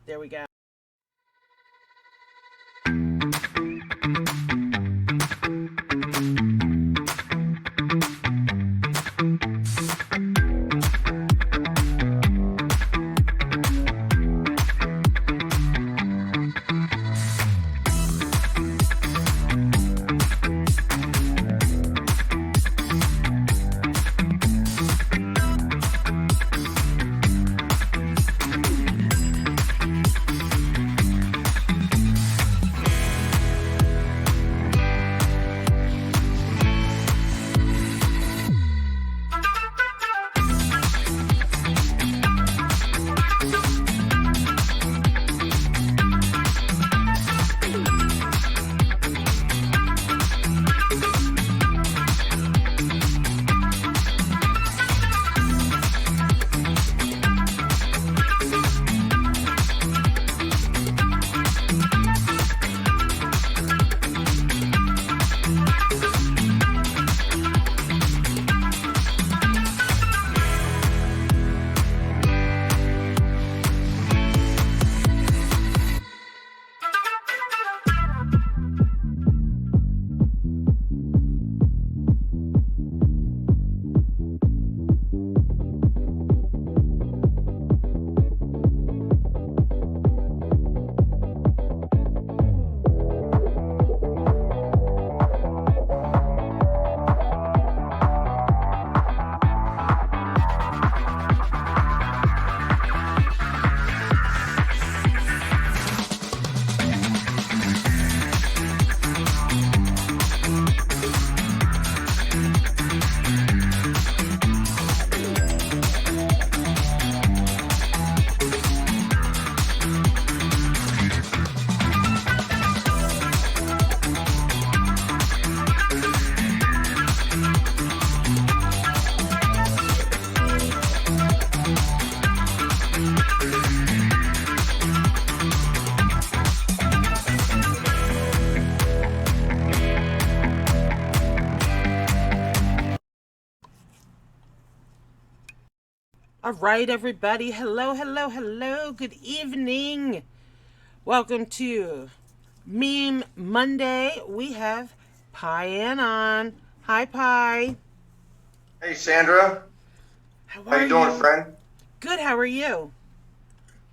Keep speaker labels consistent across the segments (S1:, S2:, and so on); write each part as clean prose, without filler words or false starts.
S1: There we go. All right, everybody. Hello, hello, hello. Good evening. Welcome to Meme Monday. We have Pi Anon. Hi, Pi.
S2: Hey, Sandra.
S1: How
S2: you doing, friend?
S1: Good. How are you?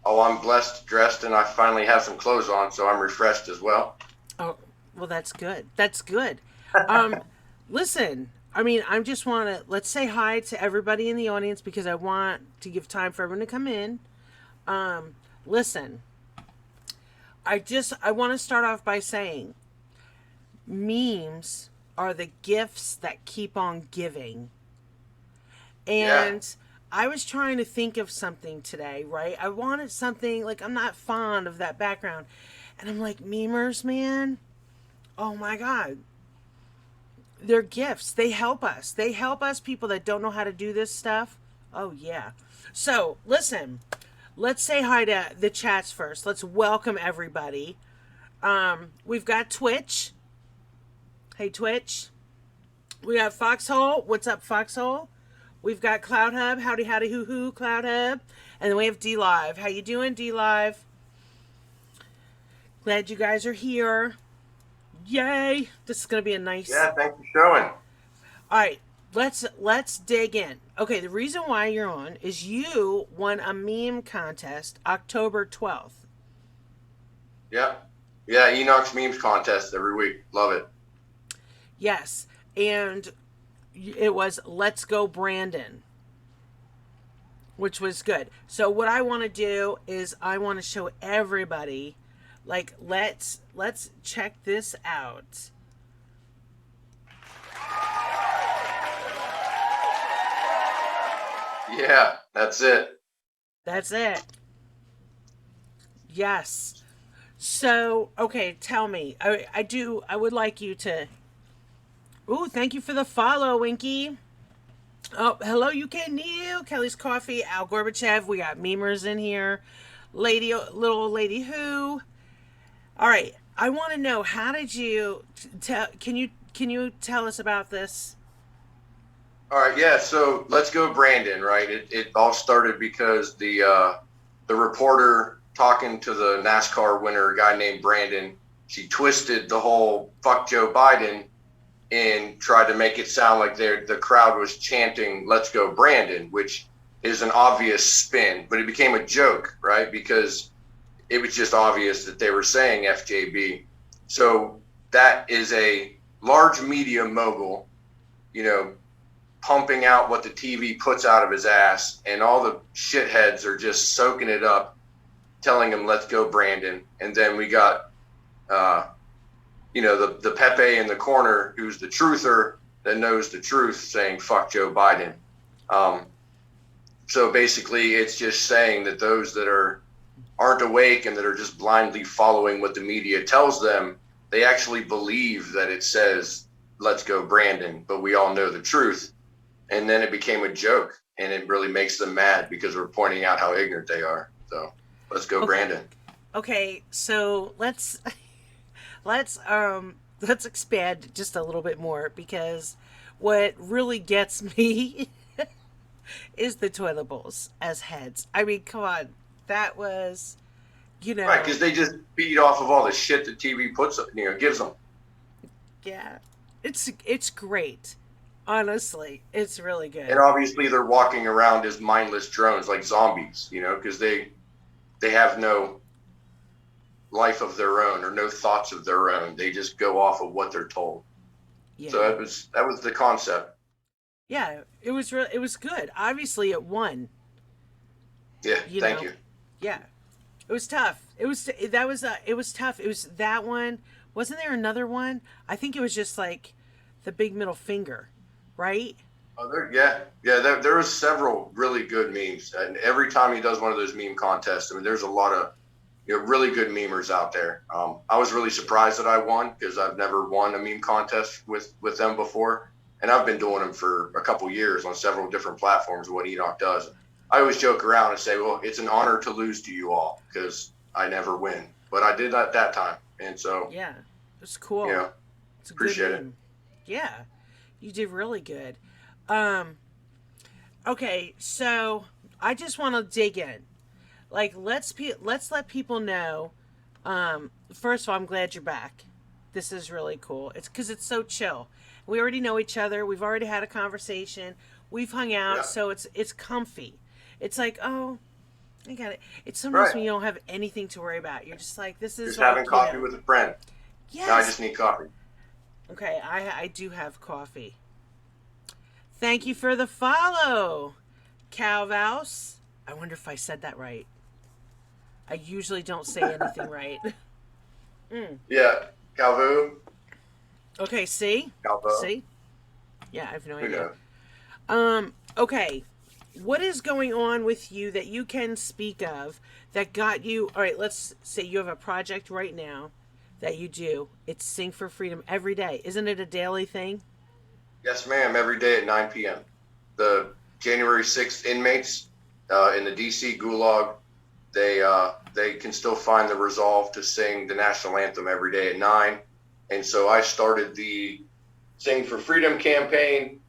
S2: Oh, I'm blessed, dressed, and I finally have some clothes on, so I'm refreshed as well.
S1: Oh, well, that's good. That's good. Listen, I just want to let's say hi to everybody in the audience because I want to give time for everyone to come in. Listen, I want to start off by saying memes are the gifts that keep on giving. And I was trying to think of something today, right? I wanted something like I'm not fond of that background. And I'm like, memers, man. Oh my God. They're gifts. They help us. They help us, people that don't know how to do this stuff. Oh, yeah. So, listen, let's say hi to the chats first. Let's welcome everybody. We've got Twitch. Hey, Twitch. We got Foxhole. What's up, Foxhole? We've got CloutHub. Howdy, howdy, hoo-hoo, CloutHub. And then we have D-Live. How you doing, D-Live? Glad you guys are here. Yay! This is gonna be a nice.
S2: Yeah, thanks for showing.
S1: All right, let's dig in. Okay, the reason why you're on is you won a meme contest October 12th.
S2: Yeah, Enoch's memes contest every week. Love it.
S1: Yes, and it was Let's Go Brandon, which was good. So what I want to do is I want to show everybody. Like, let's check this out.
S2: Yeah, that's it.
S1: That's it. Yes. So, okay, tell me. I would like you to... Ooh, thank you for the follow, Winky. Oh, hello, UK Neil. Kelly's Coffee, Al Gorbachev. We got memers in here. Little Lady Who. All right, I want to know, how did you tell? Can you tell us about this?
S2: All right, yeah. So Let's Go Brandon, right? It all started because the reporter talking to the NASCAR winner, a guy named Brandon. She twisted the whole "fuck Joe Biden" and tried to make it sound like the crowd was chanting "Let's go Brandon," which is an obvious spin, but it became a joke, right? Because it was just obvious that they were saying FJB. So that is a large media mogul, pumping out what the TV puts out of his ass, and all the shitheads are just soaking it up, telling him, "Let's go Brandon." And then we got, the Pepe in the corner, who's the truther that knows the truth, saying "fuck Joe Biden." So basically, it's just saying that those that aren't awake and that are just blindly following what the media tells them, they actually believe that it says "Let's go Brandon," but we all know the truth. And then it became a joke, and it really makes them mad because we're pointing out how ignorant they are. So let's go Brandon.
S1: Okay, so let's expand just a little bit more, because what really gets me is the toilet bowls as heads. I mean, come on. That was,
S2: Right, because they just feed off of all the shit that TV gives them.
S1: Yeah. It's great. Honestly, it's really good.
S2: And obviously they're walking around as mindless drones like zombies, because they have no life of their own or no thoughts of their own. They just go off of what they're told. Yeah. So that was the concept.
S1: Yeah, it was good. Obviously, it won.
S2: Yeah, thank you.
S1: Yeah, it was tough. It was tough. It was that one. Wasn't there another one? I think it was just like the big middle finger, right?
S2: Oh, there was several really good memes, and every time he does one of those meme contests, I mean, there's a lot of really good memers out there. I was really surprised that I won, because I've never won a meme contest with them before, and I've been doing them for a couple years on several different platforms. What Enoch does, I always joke around and say, well, it's an honor to lose to you all, because I never win, but I did that time, and so
S1: yeah, it's cool. It's
S2: appreciate it.
S1: Yeah, you did really good. Okay, so I just want to dig in. Like, let's let people know. First of all, I'm glad you're back. This is really cool. It's because it's so chill. We already know each other. We've already had a conversation. We've hung out, so it's comfy. It's like, oh, I got it. It's sometimes when you don't have anything to worry about. You're just like, this is
S2: just having coffee with a friend.
S1: Yes.
S2: Now I just need coffee.
S1: Okay, I do have coffee. Thank you for the follow, Calvaus. I wonder if I said that right. I usually don't say anything right.
S2: Yeah, Calvu.
S1: Okay, see?
S2: Calvo.
S1: See? Yeah, I have no idea. Okay. What is going on with you that you can speak of that got you... All right, let's say you have a project right now that you do. It's Sing for Freedom every day. Isn't it a daily thing?
S2: Yes, ma'am. Every day at 9 p.m. The January 6th inmates in the D.C. Gulag, they can still find the resolve to sing the national anthem every day at 9. And so I started the Sing for Freedom campaign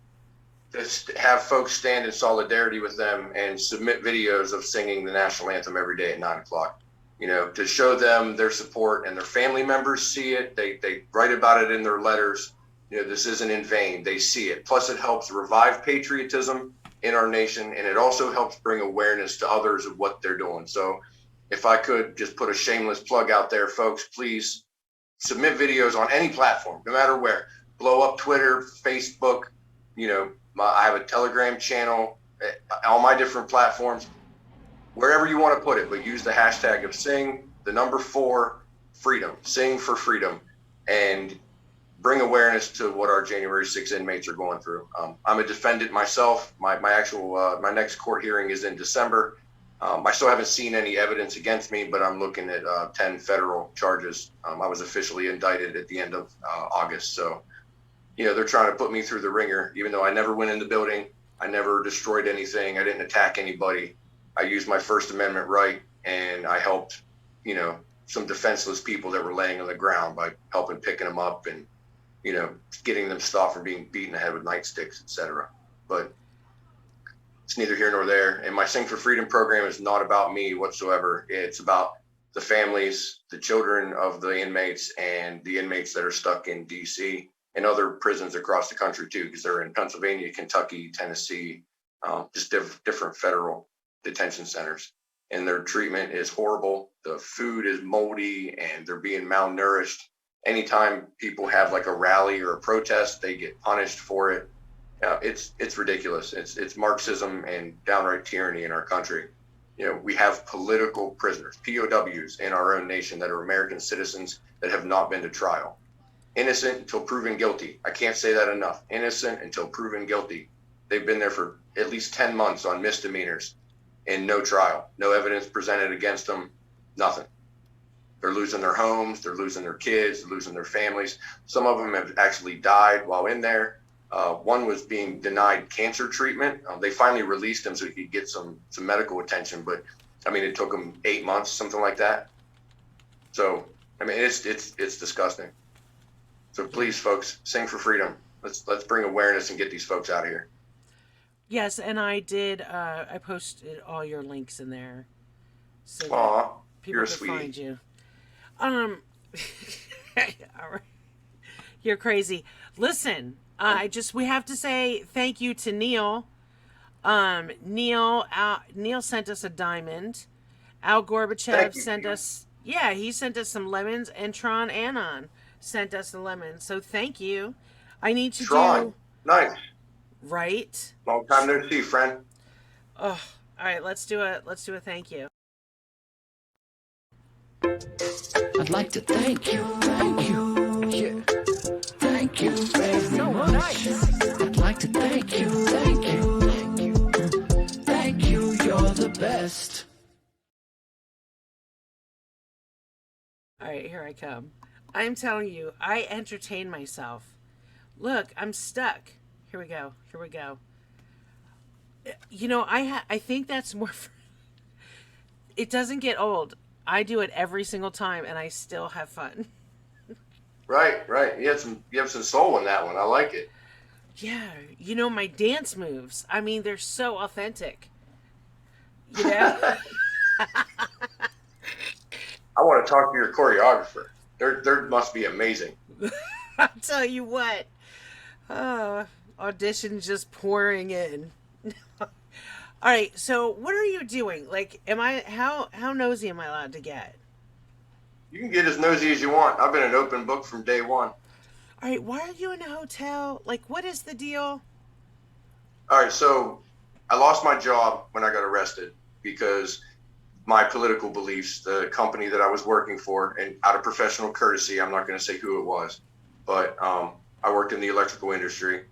S2: to have folks stand in solidarity with them and submit videos of singing the national anthem every day at 9 o'clock, to show them their support, and their family members see it. They write about it in their letters. This isn't in vain. They see it. Plus, it helps revive patriotism in our nation, and it also helps bring awareness to others of what they're doing. So if I could just put a shameless plug out there, folks, please submit videos on any platform, no matter where. Blow up Twitter, Facebook, I have a Telegram channel, all my different platforms, wherever you want to put it, but use the hashtag of Sing, the number 4, freedom, Sing for Freedom, and bring awareness to what our January 6th inmates are going through. I'm a defendant myself. My next court hearing is in December. I still haven't seen any evidence against me, but I'm looking at 10 federal charges. I was officially indicted at the end of August. So, they're trying to put me through the ringer, even though I never went in the building. I never destroyed anything. I didn't attack anybody. I used my First Amendment right, and I helped, some defenseless people that were laying on the ground by helping picking them up and, getting them stopped from being beaten in the head with nightsticks, etc. But it's neither here nor there. And my Sing for Freedom program is not about me whatsoever. It's about the families, the children of the inmates, and the inmates that are stuck in DC and other prisons across the country too, because they're in Pennsylvania, Kentucky, Tennessee, just different federal detention centers. And their treatment is horrible. The food is moldy and they're being malnourished. Anytime people have like a rally or a protest, they get punished for it. It's ridiculous. It's Marxism and downright tyranny in our country. We have political prisoners, POWs in our own nation that are American citizens that have not been to trial. Innocent until proven guilty. I can't say that enough. Innocent until proven guilty. They've been there for at least 10 months on misdemeanors and no trial, no evidence presented against them, nothing. They're losing their homes, they're losing their kids, they're losing their families. Some of them have actually died while in there. One was being denied cancer treatment. They finally released him so he could get some medical attention, but I mean, it took him 8 months, something like that. So, I mean, it's disgusting. So please, folks, sing for freedom. Let's bring awareness and get these folks out of here.
S1: Yes, and I did. I posted all your links in there, so
S2: Aw,
S1: people
S2: you're
S1: can
S2: sweet.
S1: find you. All right. You're crazy. Listen, we have to say thank you to Neil. Neil sent us a diamond. Al Gorbachev sent us. Yeah, he sent us some lemons, and Tron Anon sent us a lemon. So thank you. I need to
S2: Tron, nice.
S1: Right.
S2: Long time no see, friend.
S1: Oh, all right. Let's do a thank you.
S3: I'd like to thank you, yeah. Thank you very much. Nice. I'd like to thank you, you're the best.
S1: All right, here I come. I'm telling you, I entertain myself. Look, I'm stuck. Here we go. I think that's more. It doesn't get old. I do it every single time, and I still have fun.
S2: Right. You have some soul in that one. I like it.
S1: Yeah, my dance moves. I mean, they're so authentic. I
S2: want to talk to your choreographer. There must be amazing.
S1: I'll tell you what. Auditions just pouring in. All right, so what are you doing? Like, how nosy am I allowed to get?
S2: You can get as nosy as you want. I've been an open book from day one.
S1: All right, why are you in a hotel? Like, what is the deal?
S2: All right, so I lost my job when I got arrested because my political beliefs, the company that I was working for, and out of professional courtesy, I'm not going to say who it was, but I worked in the electrical industry.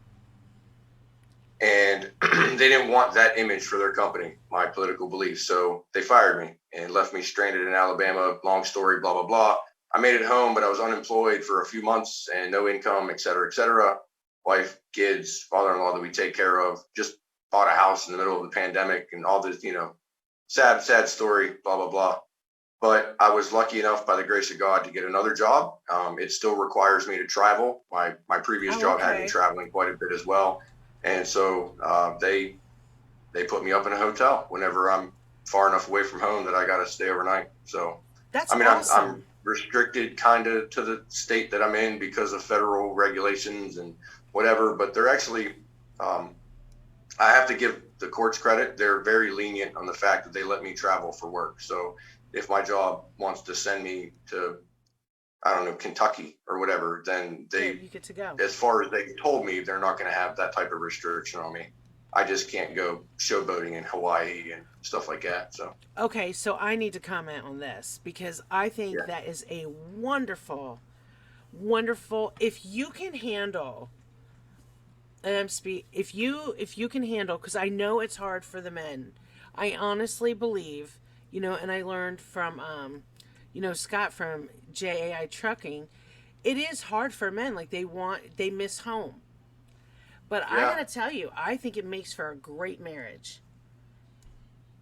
S2: And they didn't want that image for their company, my political beliefs. So they fired me and left me stranded in Alabama. Long story, blah, blah, blah. I made it home, but I was unemployed for a few months and no income, et cetera, et cetera. Wife, kids, father-in-law that we take care of, just bought a house in the middle of the pandemic and all this, sad story, blah, blah, blah. But I was lucky enough by the grace of God to get another job. It still requires me to travel. My previous job had me traveling quite a bit as well. And so they put me up in a hotel whenever I'm far enough away from home that I got to stay overnight. So
S1: that's
S2: awesome. I'm restricted kind of to the state that I'm in because of federal regulations and whatever. But they're actually, I have to give the courts credit. They're very lenient on the fact that they let me travel for work. So if my job wants to send me to, I don't know, Kentucky or whatever, then you
S1: get to go.
S2: As far as they told me, they're not going to have that type of restriction on me. I just can't go showboating in Hawaii and stuff like that. So
S1: okay, so I need to comment on this because I think that is a wonderful. If you can handle, if you can handle, because I know it's hard for the men. I honestly believe, and I learned from Scott from JAI Trucking, it is hard for men. Like they miss home. But I gotta tell you, I think it makes for a great marriage.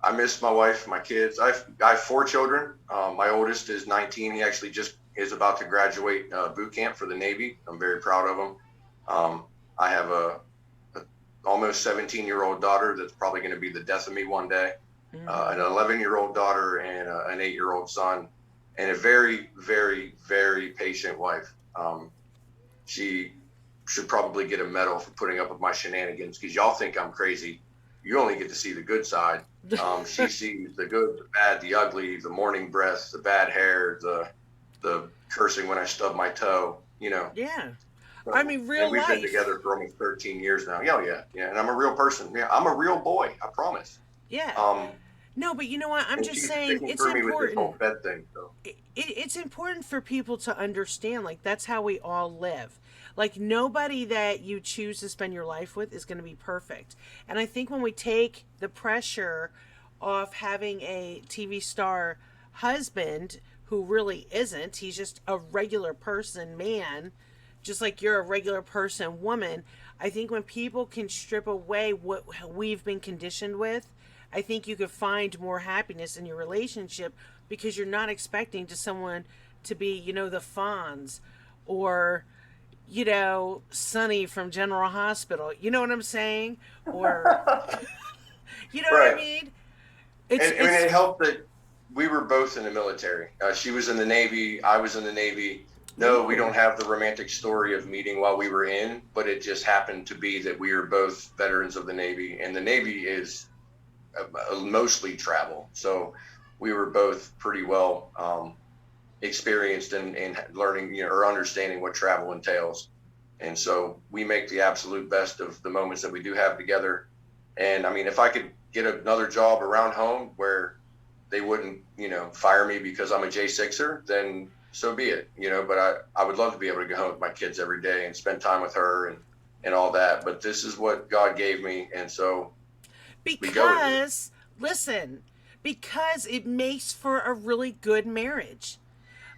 S2: I miss my wife, my kids. I have 4 children. My oldest is 19. He actually just is about to graduate boot camp for the Navy. I'm very proud of him. I have a almost 17-year-old daughter that's probably going to be the death of me one day, an 11-year-old daughter, and an 8-year-old son, and a very, very, very patient wife. She should probably get a medal for putting up with my shenanigans, because y'all think I'm crazy. You only get to see the good side. She sees the good, the bad, the ugly, the morning breath, the bad hair, the cursing when I stub my toe, you know.
S1: Yeah.
S2: So,
S1: I mean, real
S2: and we've
S1: life.
S2: been together for almost 13 years now. Yeah. And I'm a real person. Yeah, I'm a real boy. I promise.
S1: Yeah. No, but you know what? I'm
S2: And
S1: just
S2: she's
S1: saying
S2: sticking
S1: it's
S2: through me with this
S1: important.
S2: whole Fed thing. So
S1: It's important for people to understand, like, that's how we all live. Like, nobody that you choose to spend your life with is going to be perfect. And I think when we take the pressure off having a TV star husband who really isn't, he's just a regular person man, just like you're a regular person woman. I think when people can strip away what we've been conditioned with, I think you could find more happiness in your relationship, because you're not expecting to someone to be, the Fonz, or, Sonny from General Hospital. You know what I'm saying? Or, you know what I
S2: right.
S1: mean?
S2: And I mean,
S1: It's
S2: it helped that we were both in the military. She was in the Navy. I was in the Navy. No, we
S1: Ooh.
S2: don't have the romantic story of meeting while we were in, but it just happened to be that we are both veterans of the Navy, and the Navy is mostly travel. So we were both pretty well experienced in learning, or understanding what travel entails. And so we make the absolute best of the moments that we do have together. And I mean, if I could get another job around home where they wouldn't, fire me because I'm a J6er, then so be it, but I would love to be able to go home with my kids every day and spend time with her and all that. But this is what God gave me. And so we go with it.
S1: because, listen, because it makes for a really good marriage.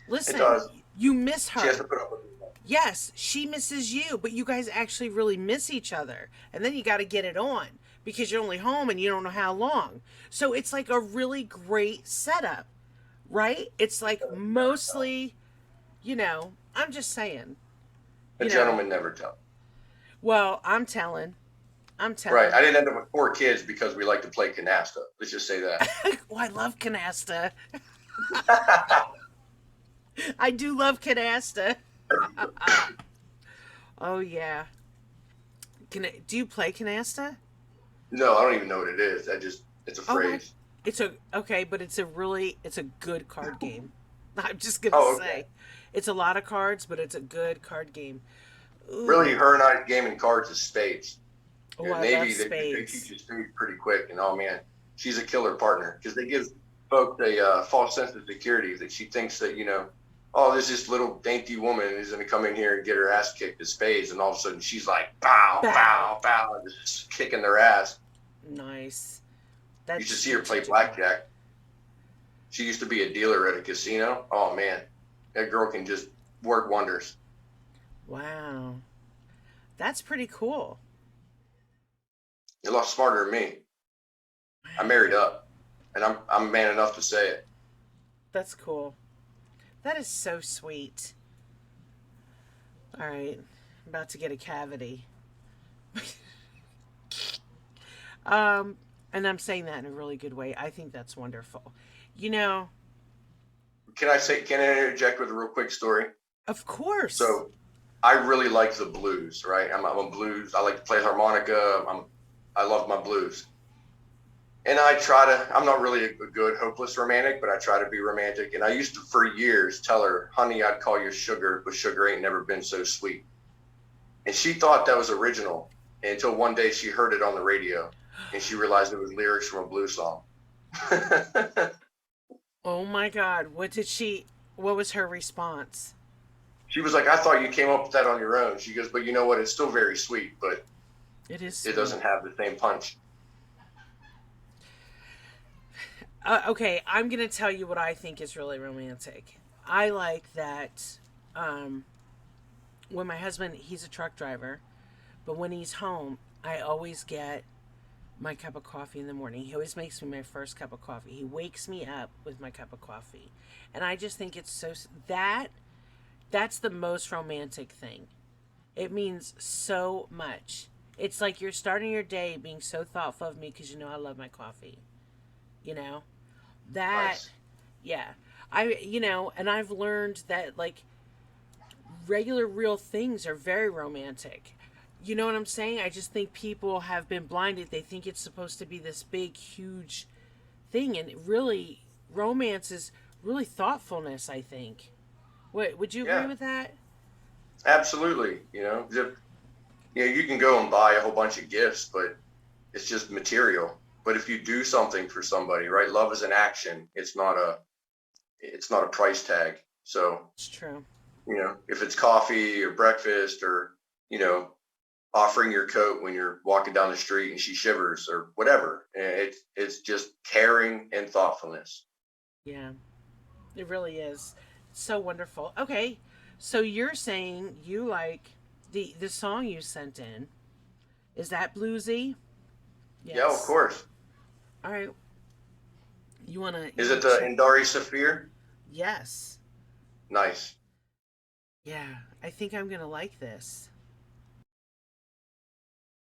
S2: It
S1: Listen,
S2: does.
S1: you miss
S2: She has
S1: her.
S2: to put up with it.
S1: Yes, she misses you, but you guys actually really miss each other. And then you got to get it on, because you're only home and you don't know how long. So it's like a really great setup, right? It's like mostly, I'm just saying,
S2: A
S1: you know,
S2: gentleman never tells.
S1: well, I'm telling. I'm
S2: Right.
S1: telling.
S2: I didn't end up with 4 kids because we like to play canasta. Let's just say that.
S1: Oh, I love canasta. I do love canasta. Oh, yeah. Do you play canasta?
S2: No, I don't even know what it is. It's a
S1: Oh my,
S2: phrase.
S1: okay, but it's a good card game. I'm just gonna
S2: Oh, okay.
S1: say, it's a lot of cards, but it's a good card game.
S2: Really,
S1: Ooh,
S2: her and I game in cards is spades.
S1: oh, I love
S2: Navy, they teach
S1: spades.
S2: you spades pretty quick. And oh man, she's a killer partner because they give folks a false sense of security that she thinks that, oh, there's this little dainty woman who's going to come in here and get her ass kicked at spades. And all of a sudden she's like, bow,
S1: Bow.
S2: bow, bow, just kicking their ass.
S1: Nice.
S2: You
S1: That's
S2: should see her play
S1: strategical.
S2: blackjack. She used to be a dealer at a casino. Oh man, that girl can just work wonders.
S1: Wow, that's pretty cool.
S2: You're a lot smarter than me. I married up, and I'm man enough to say it.
S1: That's cool. That is so sweet. All right, I'm about to get a cavity. Um, and I'm saying that in a really good way. I think that's wonderful. You know,
S2: Can I interject with a real quick story?
S1: of course.
S2: So I really like the blues, right? I'm a blues. I like to play harmonica. I love my blues. And I'm not really a good hopeless romantic, but I try to be romantic. And I used to, for years, tell her, honey, I'd call you sugar, but sugar ain't never been so sweet. And she thought that was original until one day she heard it on the radio and she realized it was lyrics from a blues song.
S1: Oh my God. What was her response?
S2: She was like, I thought you came up with that on your own. She goes, but you know what? It's still very sweet, but
S1: It is
S2: it
S1: sweet.
S2: doesn't have the same punch.
S1: Okay, I'm going to tell you what I think is really romantic. I like that when my husband, he's a truck driver, but when he's home, I always get my cup of coffee in the morning. He always makes me my first cup of coffee. He wakes me up with my cup of coffee. And I just think it's that's the most romantic thing. It means so much. It's like you're starting your day being so thoughtful of me because you know I love my coffee. You know that,
S2: Nice.
S1: yeah. And I've learned that like regular real things are very romantic. You know what I'm saying? I just think people have been blinded. They think it's supposed to be this big, huge thing, and really, romance is really thoughtfulness. I think. What would you agree
S2: Yeah,
S1: with that?
S2: absolutely. You can go and buy a whole bunch of gifts, but it's just material. But if you do something for somebody, right? Love is an action. It's not a price tag. So,
S1: It's true.
S2: if it's coffee or breakfast or, you know, offering your coat when you're walking down the street and she shivers or whatever, it's just caring and thoughtfulness.
S1: Yeah, it really is. So wonderful. Okay, so you're saying you like the song you sent in. Is that bluesy?
S2: Yeah, of
S1: Yes.
S2: course.
S1: All right. You
S2: Is
S1: wanna
S2: it the
S1: check?
S2: Indari Saphir?
S1: Yes.
S2: Nice.
S1: Yeah, I think I'm gonna like this.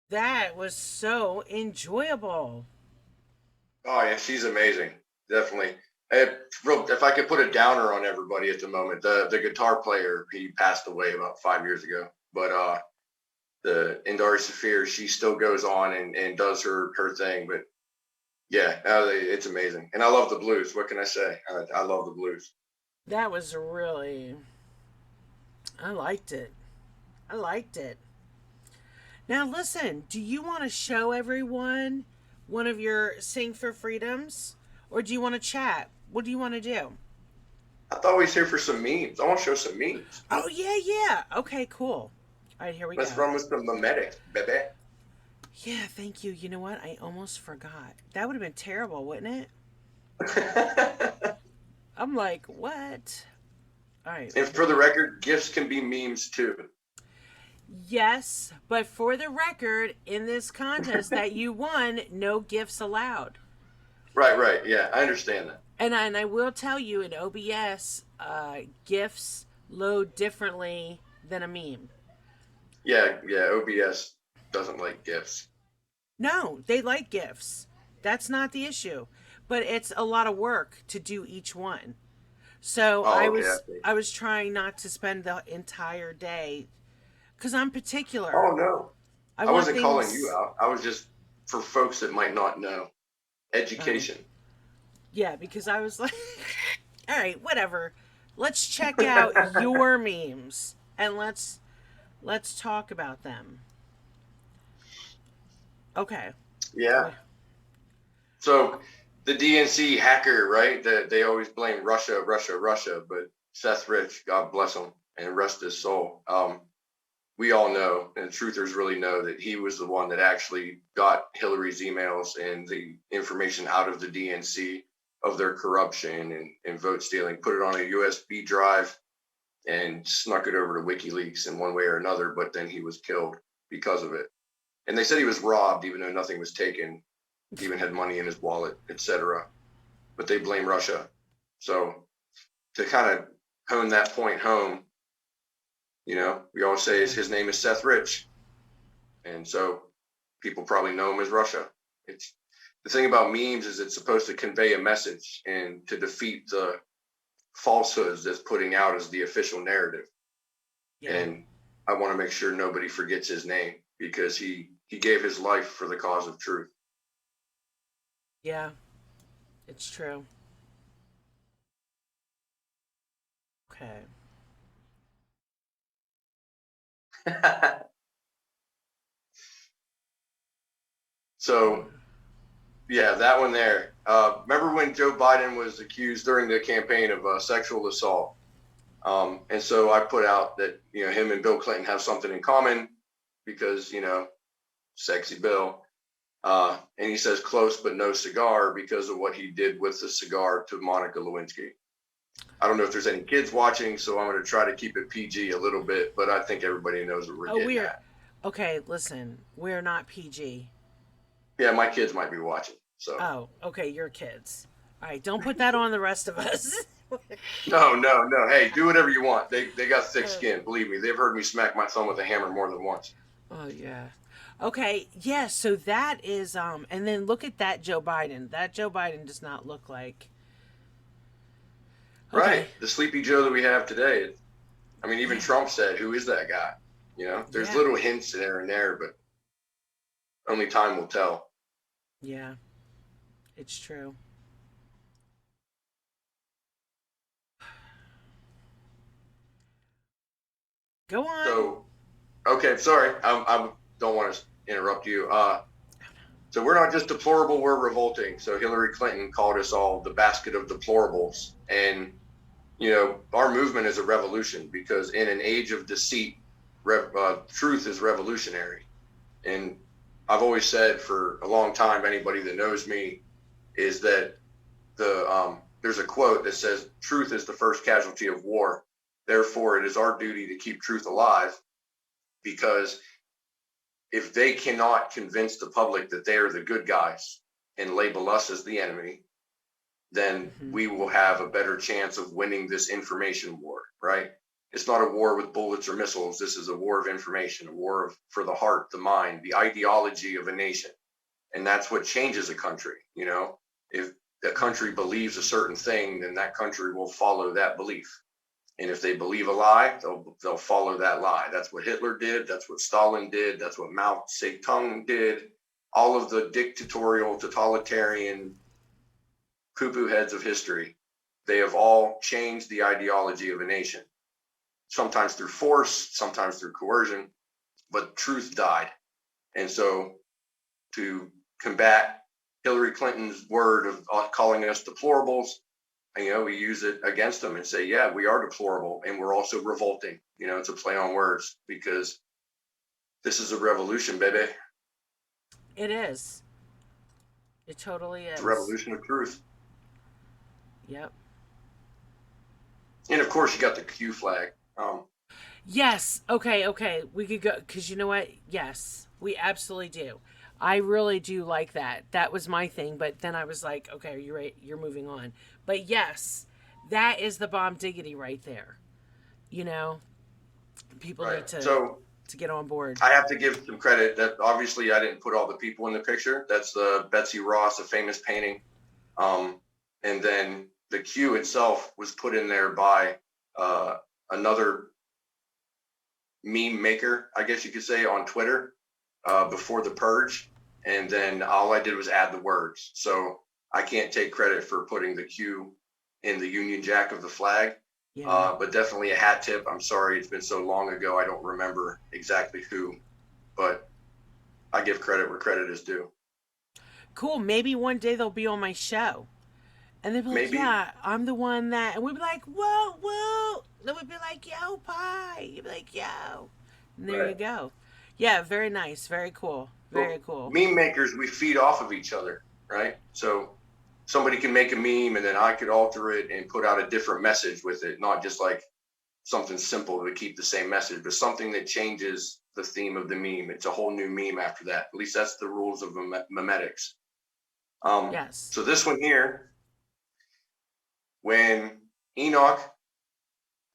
S1: That was so enjoyable.
S2: Oh yeah, she's amazing. Definitely. If I could put a downer on everybody at the moment, the guitar player, he passed away about 5 years ago. But the Indari Saphir, she still goes on and does her thing. But yeah, it's amazing. And I love the blues. What can I say? I love the blues.
S1: That was really. I liked it. I liked it. Now listen, do you want to show everyone one of your Sing for Freedoms? Or do you want to chat? What do you want to do?
S2: I thought we was here for some memes. I want to show some memes.
S1: Oh, yeah, yeah. Okay, cool. All right, here we
S2: Let's
S1: go.
S2: run with some Memetic, baby.
S1: Yeah, thank you. You know what? I almost forgot. That would have been terrible, wouldn't it? I'm like, what? All right.
S2: And for the record, gifts can be memes too.
S1: Yes, but for the record, in this contest that you won, no gifts allowed.
S2: Right, right. Yeah, I understand that.
S1: And I will tell you in OBS, gifts load differently than a meme.
S2: Yeah, yeah. OBS doesn't like gifts.
S1: No, they like gifts. That's not the issue. But it's a lot of work to do each one. So I
S2: Oh, okay. I
S1: was
S2: see.
S1: I was trying not to spend the entire day because I'm
S2: Oh
S1: particular.
S2: no,
S1: I
S2: I
S1: want
S2: wasn't calling you
S1: things.
S2: out. I was just for folks that might not know.
S1: Oh,
S2: Education.
S1: yeah, because I was like, all right, whatever. Let's check out your memes and let's talk about them. Okay.
S2: Yeah.
S1: Wait.
S2: So the DNC hacker, right? That they always blame Russia, Russia, Russia, but Seth Rich, God bless him and rest his soul. We all know, and truthers really know, that he was the one that actually got Hillary's emails and the information out of the DNC of their corruption and vote stealing, put it on a USB drive and snuck it over to WikiLeaks in one way or another, but then he was killed because of it. And they said he was robbed, even though nothing was taken. He even had money in his wallet, etc. But they blame Russia. So to kind of hone that point home, we always say
S1: Yeah.
S2: his name is Seth Rich, and so people probably know him as Russia. It's the thing about memes is it's supposed to convey a message and to defeat the falsehoods that's putting out as the official narrative.
S1: Yeah.
S2: And I want to make sure nobody forgets his name because he gave his life for the cause of truth.
S1: Yeah. It's true. Okay.
S2: So yeah, that one there. Remember when Joe Biden was accused during the campaign of sexual assault? And so I put out that him and Bill Clinton have something in common because sexy Bill. And he says close but no cigar because of what he did with the cigar to Monica Lewinsky. I don't know if there's any kids watching, so I'm going to try to keep it PG a little bit, but I think everybody knows what we're
S1: Oh,
S2: getting
S1: we're
S2: at.
S1: okay. Listen, we're not PG.
S2: Yeah, my kids might be watching. So
S1: Oh, okay. You're kids. All right. Don't put that on the rest of us.
S2: no, no, no. Hey, do whatever you want. They got thick skin. Believe me, they've heard me smack my thumb with a hammer more than once.
S1: Oh yeah. Okay, yeah, so that is and then look at that Joe Biden. That Joe Biden does not look like. Okay.
S2: Right. The sleepy Joe that we have today. I mean, even
S1: Yeah.
S2: Trump said, "Who is that guy?" There's
S1: Yeah.
S2: little hints there and there, but only time will tell.
S1: Yeah. It's true. Go on.
S2: So, okay, sorry, I don't want to interrupt you. So we're not just deplorable, we're revolting. So Hillary Clinton called us all the basket of deplorables, and our movement is a revolution because in an age of deceit, truth is revolutionary. And I've always said for a long time, anybody that knows me is that there's a quote that says, "Truth is the first casualty of war. Therefore, it is our duty to keep truth alive because if they cannot convince the public that they are the good guys and label us as the enemy, then
S1: Mm-hmm.
S2: we will have a better chance of winning this information war, right? It's not a war with bullets or missiles. This is a war of information, a war for the heart, the mind, the ideology of a nation. And that's what changes a country. If a country believes a certain thing, then that country will follow that belief. And if they believe a lie, they'll follow that lie. That's what Hitler did. That's what Stalin did. That's what Mao Zedong did. All of the dictatorial, totalitarian poo-poo heads of history, they have all changed the ideology of a nation, sometimes through force, sometimes through coercion, but truth died. And so to combat Hillary Clinton's word of calling us deplorables, we use it against them and say, yeah, we are deplorable and we're also revolting. It's a play on words because this is a revolution, baby.
S1: It is. It totally
S2: It's a
S1: is.
S2: revolution of truth.
S1: Yep.
S2: And of course, you got the Q flag.
S1: Yes. Okay. Okay. We could go because you know what? Yes, we absolutely do. I really do like that. That was my thing, but then I was like, okay, are you right? You're moving on. But yes, that is the bomb diggity right there. You know, people
S2: Right.
S1: need
S2: So
S1: to get on board.
S2: I have to give some credit that obviously I didn't put all the people in the picture. That's the Betsy Ross, a famous painting. And then the Q itself was put in there by another meme maker, I guess you could say, on Twitter before the purge. And then all I did was add the words. So I can't take credit for putting the Q in the Union Jack of the flag.
S1: Yeah.
S2: But definitely a hat tip. I'm sorry, it's been so long ago. I don't remember exactly who, but I give credit where credit is due.
S1: Cool. Maybe one day they'll be on my show. And they'd be like,
S2: Maybe,
S1: yeah, I'm the one that. And we'd be like, whoa, whoa. Then we'd be like, yo, pie. You'd be like, yo. And there you
S2: right.
S1: go. Yeah, very nice. Very cool. Very
S2: Well,
S1: cool.
S2: meme makers, we feed off of each other, right? So somebody can make a meme and then I could alter it and put out a different message with it, not just like something simple to keep the same message, but something that changes the theme of the meme. It's a whole new meme after that. At least that's the rules of memetics.
S1: Yes.
S2: So this one here, when Enoch,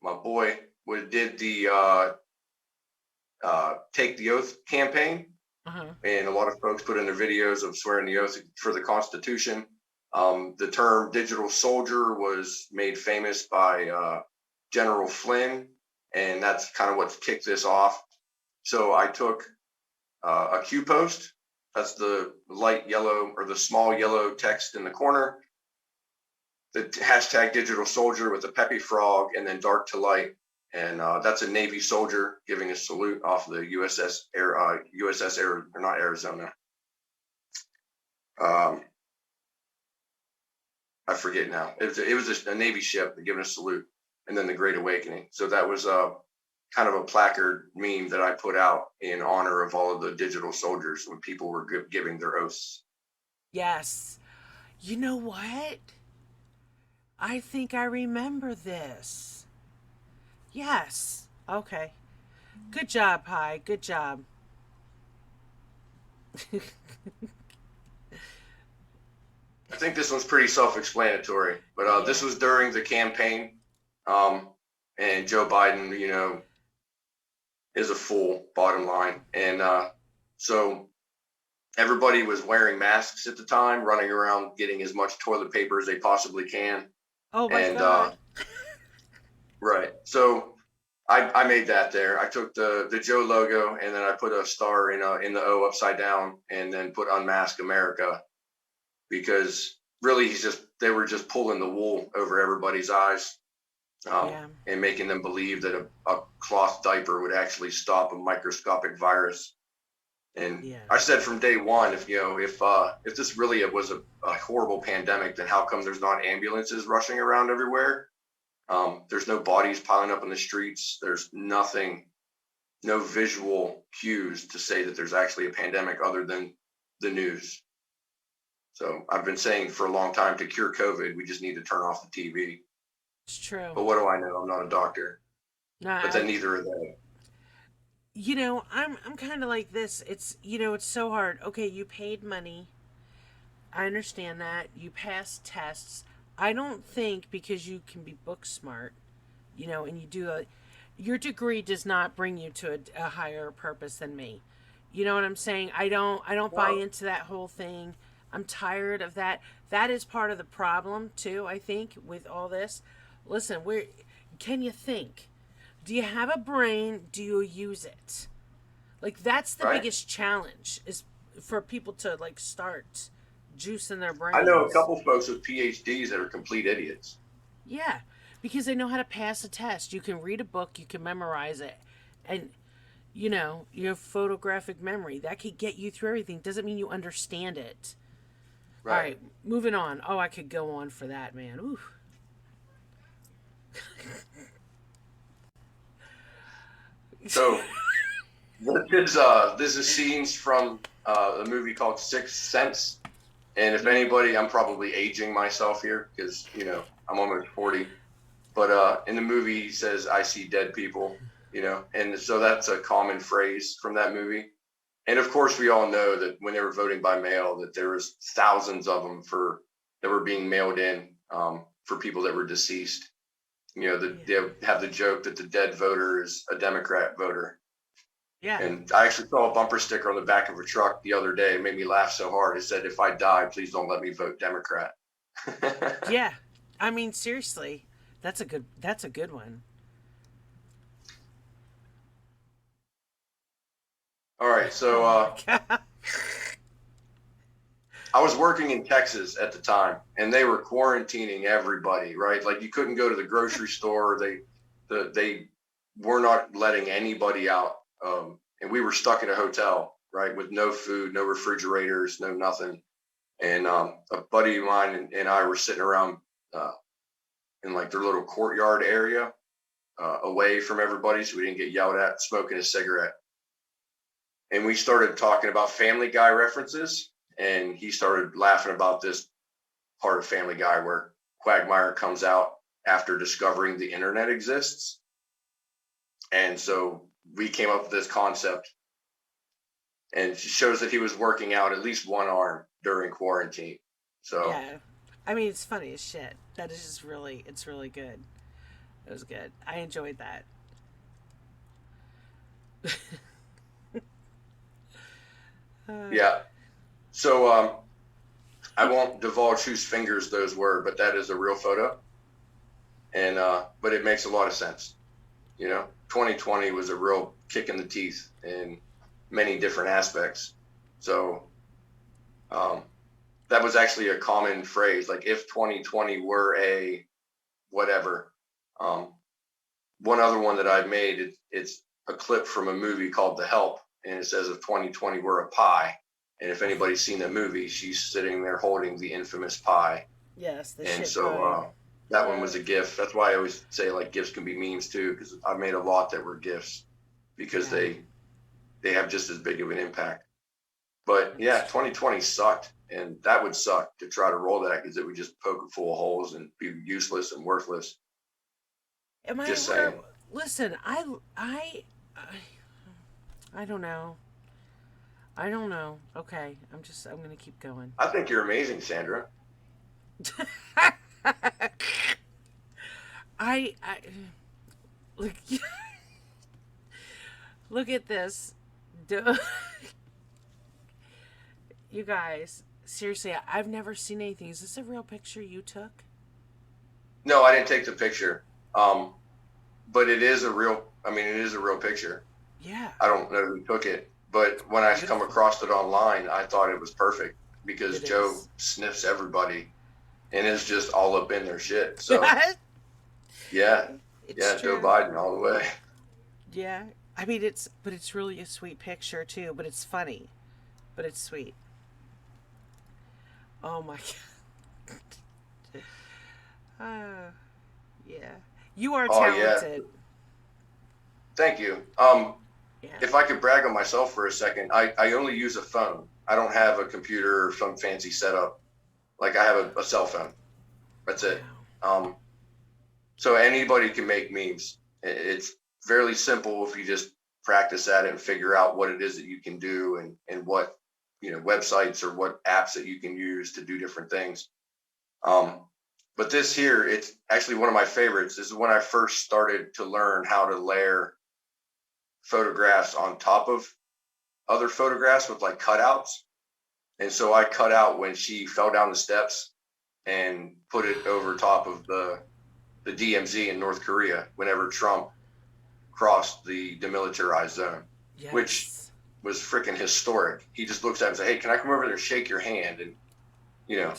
S2: my boy, did the Take the Oath campaign,
S1: Uh-huh.
S2: and a lot of folks put in their videos of swearing the oath for the Constitution. The term digital soldier was made famous by General Flynn, and that's kind of what kicked this off. So I took a Q post. That's the light yellow or the small yellow text in the corner. The hashtag digital soldier with a peppy frog and then dark to light. And that's a Navy soldier giving a salute off the USS Air, or not Arizona. I forget now. It was a Navy ship giving a salute, and then the Great Awakening. So that was kind of a placard meme that I put out in honor of all of the digital soldiers when people were giving their oaths.
S1: Yes. You know what? I think I remember this. Yes. Okay. Good job, Pie. Good job.
S2: I think this one's pretty self-explanatory, but
S1: Yeah.
S2: this was during the campaign, um, and Joe Biden, is a fool, bottom line. And So everybody was wearing masks at the time, running around getting as much toilet paper as they possibly can.
S1: Oh my
S2: And
S1: God.
S2: right. So I made that there. I took the Joe logo and then I put a star in the O upside down and then put Unmask America, because really they were just pulling the wool over everybody's eyes,
S1: Yeah.
S2: and making them believe that a cloth diaper would actually stop a microscopic virus. And
S1: Yeah.
S2: I said from day one, if this really was a horrible pandemic, then how come there's not ambulances rushing around everywhere? There's no bodies piling up in the streets. There's nothing, no visual cues to say that there's actually a pandemic other than the news. So I've been saying for a long time, to cure COVID, we just need to turn off the TV.
S1: It's true.
S2: But what do I know? I'm not a doctor.
S1: No,
S2: But then neither are they.
S1: I'm kind of like this. It's so hard. Okay, you paid money. I understand that. You passed tests. I don't think because you can be book smart, and your degree does not bring you to a higher purpose than me. You know what I'm saying? I don't buy
S2: Well,
S1: into that whole thing. I'm tired of that. That is part of the problem too, I think, with all this. Listen, where can you think? Do you have a brain? Do you use it? Like that's the
S2: right?
S1: biggest challenge is for people to like start juicing their
S2: I know a
S1: brains.
S2: couple folks with PhDs that are complete idiots.
S1: Yeah, because they know how to pass a test. You can read a book, you can memorize it, and your photographic memory that could get you through everything. Doesn't mean you understand it. All
S2: Right.
S1: right, moving on. Oh, I could go on for that, man. Ooh.
S2: So this is scenes from a movie called Sixth Sense. And if anybody, I'm probably aging myself here because I'm almost 40. But in the movie, he says, "I see dead people," and so that's a common phrase from that movie. And of course, we all know that when they were voting by mail, that there was thousands of them that were being mailed in, for people that were deceased.
S1: Yeah.
S2: They have the joke that the dead voter is a Democrat voter.
S1: Yeah.
S2: And I actually saw a bumper sticker on the back of a truck the other day. It made me laugh so hard. It said, "If I die, please don't let me vote Democrat."
S1: Yeah. I mean, seriously, That's a good one.
S2: All right, so
S1: Oh my god.
S2: I was working in Texas at the time, and they were quarantining everybody, right? Like you couldn't go to the grocery store. They were not letting anybody out, and we were stuck in a hotel, right, with no food, no refrigerators, no nothing. And a buddy of mine and I were sitting around in like their little courtyard area, away from everybody, so we didn't get yelled at, smoking a cigarette. And we started talking about Family Guy references, and he started laughing about this part of Family Guy where Quagmire comes out after discovering the internet exists. And so we came up with this concept, and it shows that he was working out at least one arm during quarantine. So
S1: Yeah. I mean, it's funny as shit. That is it's really good. It was good. I enjoyed that. Uh,
S2: yeah. So I won't divulge whose fingers those were, but that is a real photo. And but it makes a lot of sense. 2020 was a real kick in the teeth in many different aspects. So um, that was actually a common phrase, like if 2020 were a whatever. Um, One other one that I made, it's a clip from a movie called The Help, and it says if 2020 were a pie. And if anybody's seen that movie, she's sitting there holding the infamous pie.
S1: yes, the
S2: And
S1: shit
S2: so
S1: pie.
S2: that one
S1: Uh,
S2: was a GIF. That's why I always say like GIFs can be memes too, because I've made a lot that were GIFs because
S1: yeah,
S2: they have just as big of an impact. But yeah,
S1: that's true.
S2: 2020 sucked, and that would suck to try to roll that because it would just poke it full of holes and be useless and worthless.
S1: Am I
S2: Just
S1: where?
S2: saying.
S1: Listen, I don't know. I don't know. Okay, I'm gonna keep going.
S2: I think you're amazing, Sandra.
S1: I look look at this. You guys, seriously, I've never seen anything. Is this a real picture you took?
S2: No, I didn't take the picture. But it is a real. I mean, it is a real picture.
S1: Yeah.
S2: I don't know who took it, but when I come
S1: Beautiful.
S2: across it online, I thought it was perfect because
S1: It
S2: Joe
S1: is.
S2: sniffs everybody and is just all up in their shit. So yeah,
S1: It's
S2: yeah, Joe
S1: true.
S2: Biden all the way.
S1: Yeah. I mean, it's really a sweet picture too, but it's funny, but it's sweet. Oh my god. Yeah. You are
S2: Oh yeah,
S1: talented.
S2: thank you.
S1: Yeah.
S2: If I could brag on myself for a second, I only use a phone. I don't have a computer or some fancy setup. Like I have a cell phone. That's it.
S1: Wow.
S2: Um, so anybody can make memes. It's fairly simple if you just practice at it and figure out what it is that you can do and what websites or what apps that you can use to do different things. Um, but this here, it's actually one of my favorites. This is when I first started to learn how to layer photographs on top of other photographs with like cutouts. And so I cut out when she fell down the steps and put it over top of the DMZ in North Korea whenever Trump crossed the demilitarized zone, which
S1: Yes.
S2: was freaking historic. He just looks at him and says, "Hey, can I come over there and shake your hand?" And you know,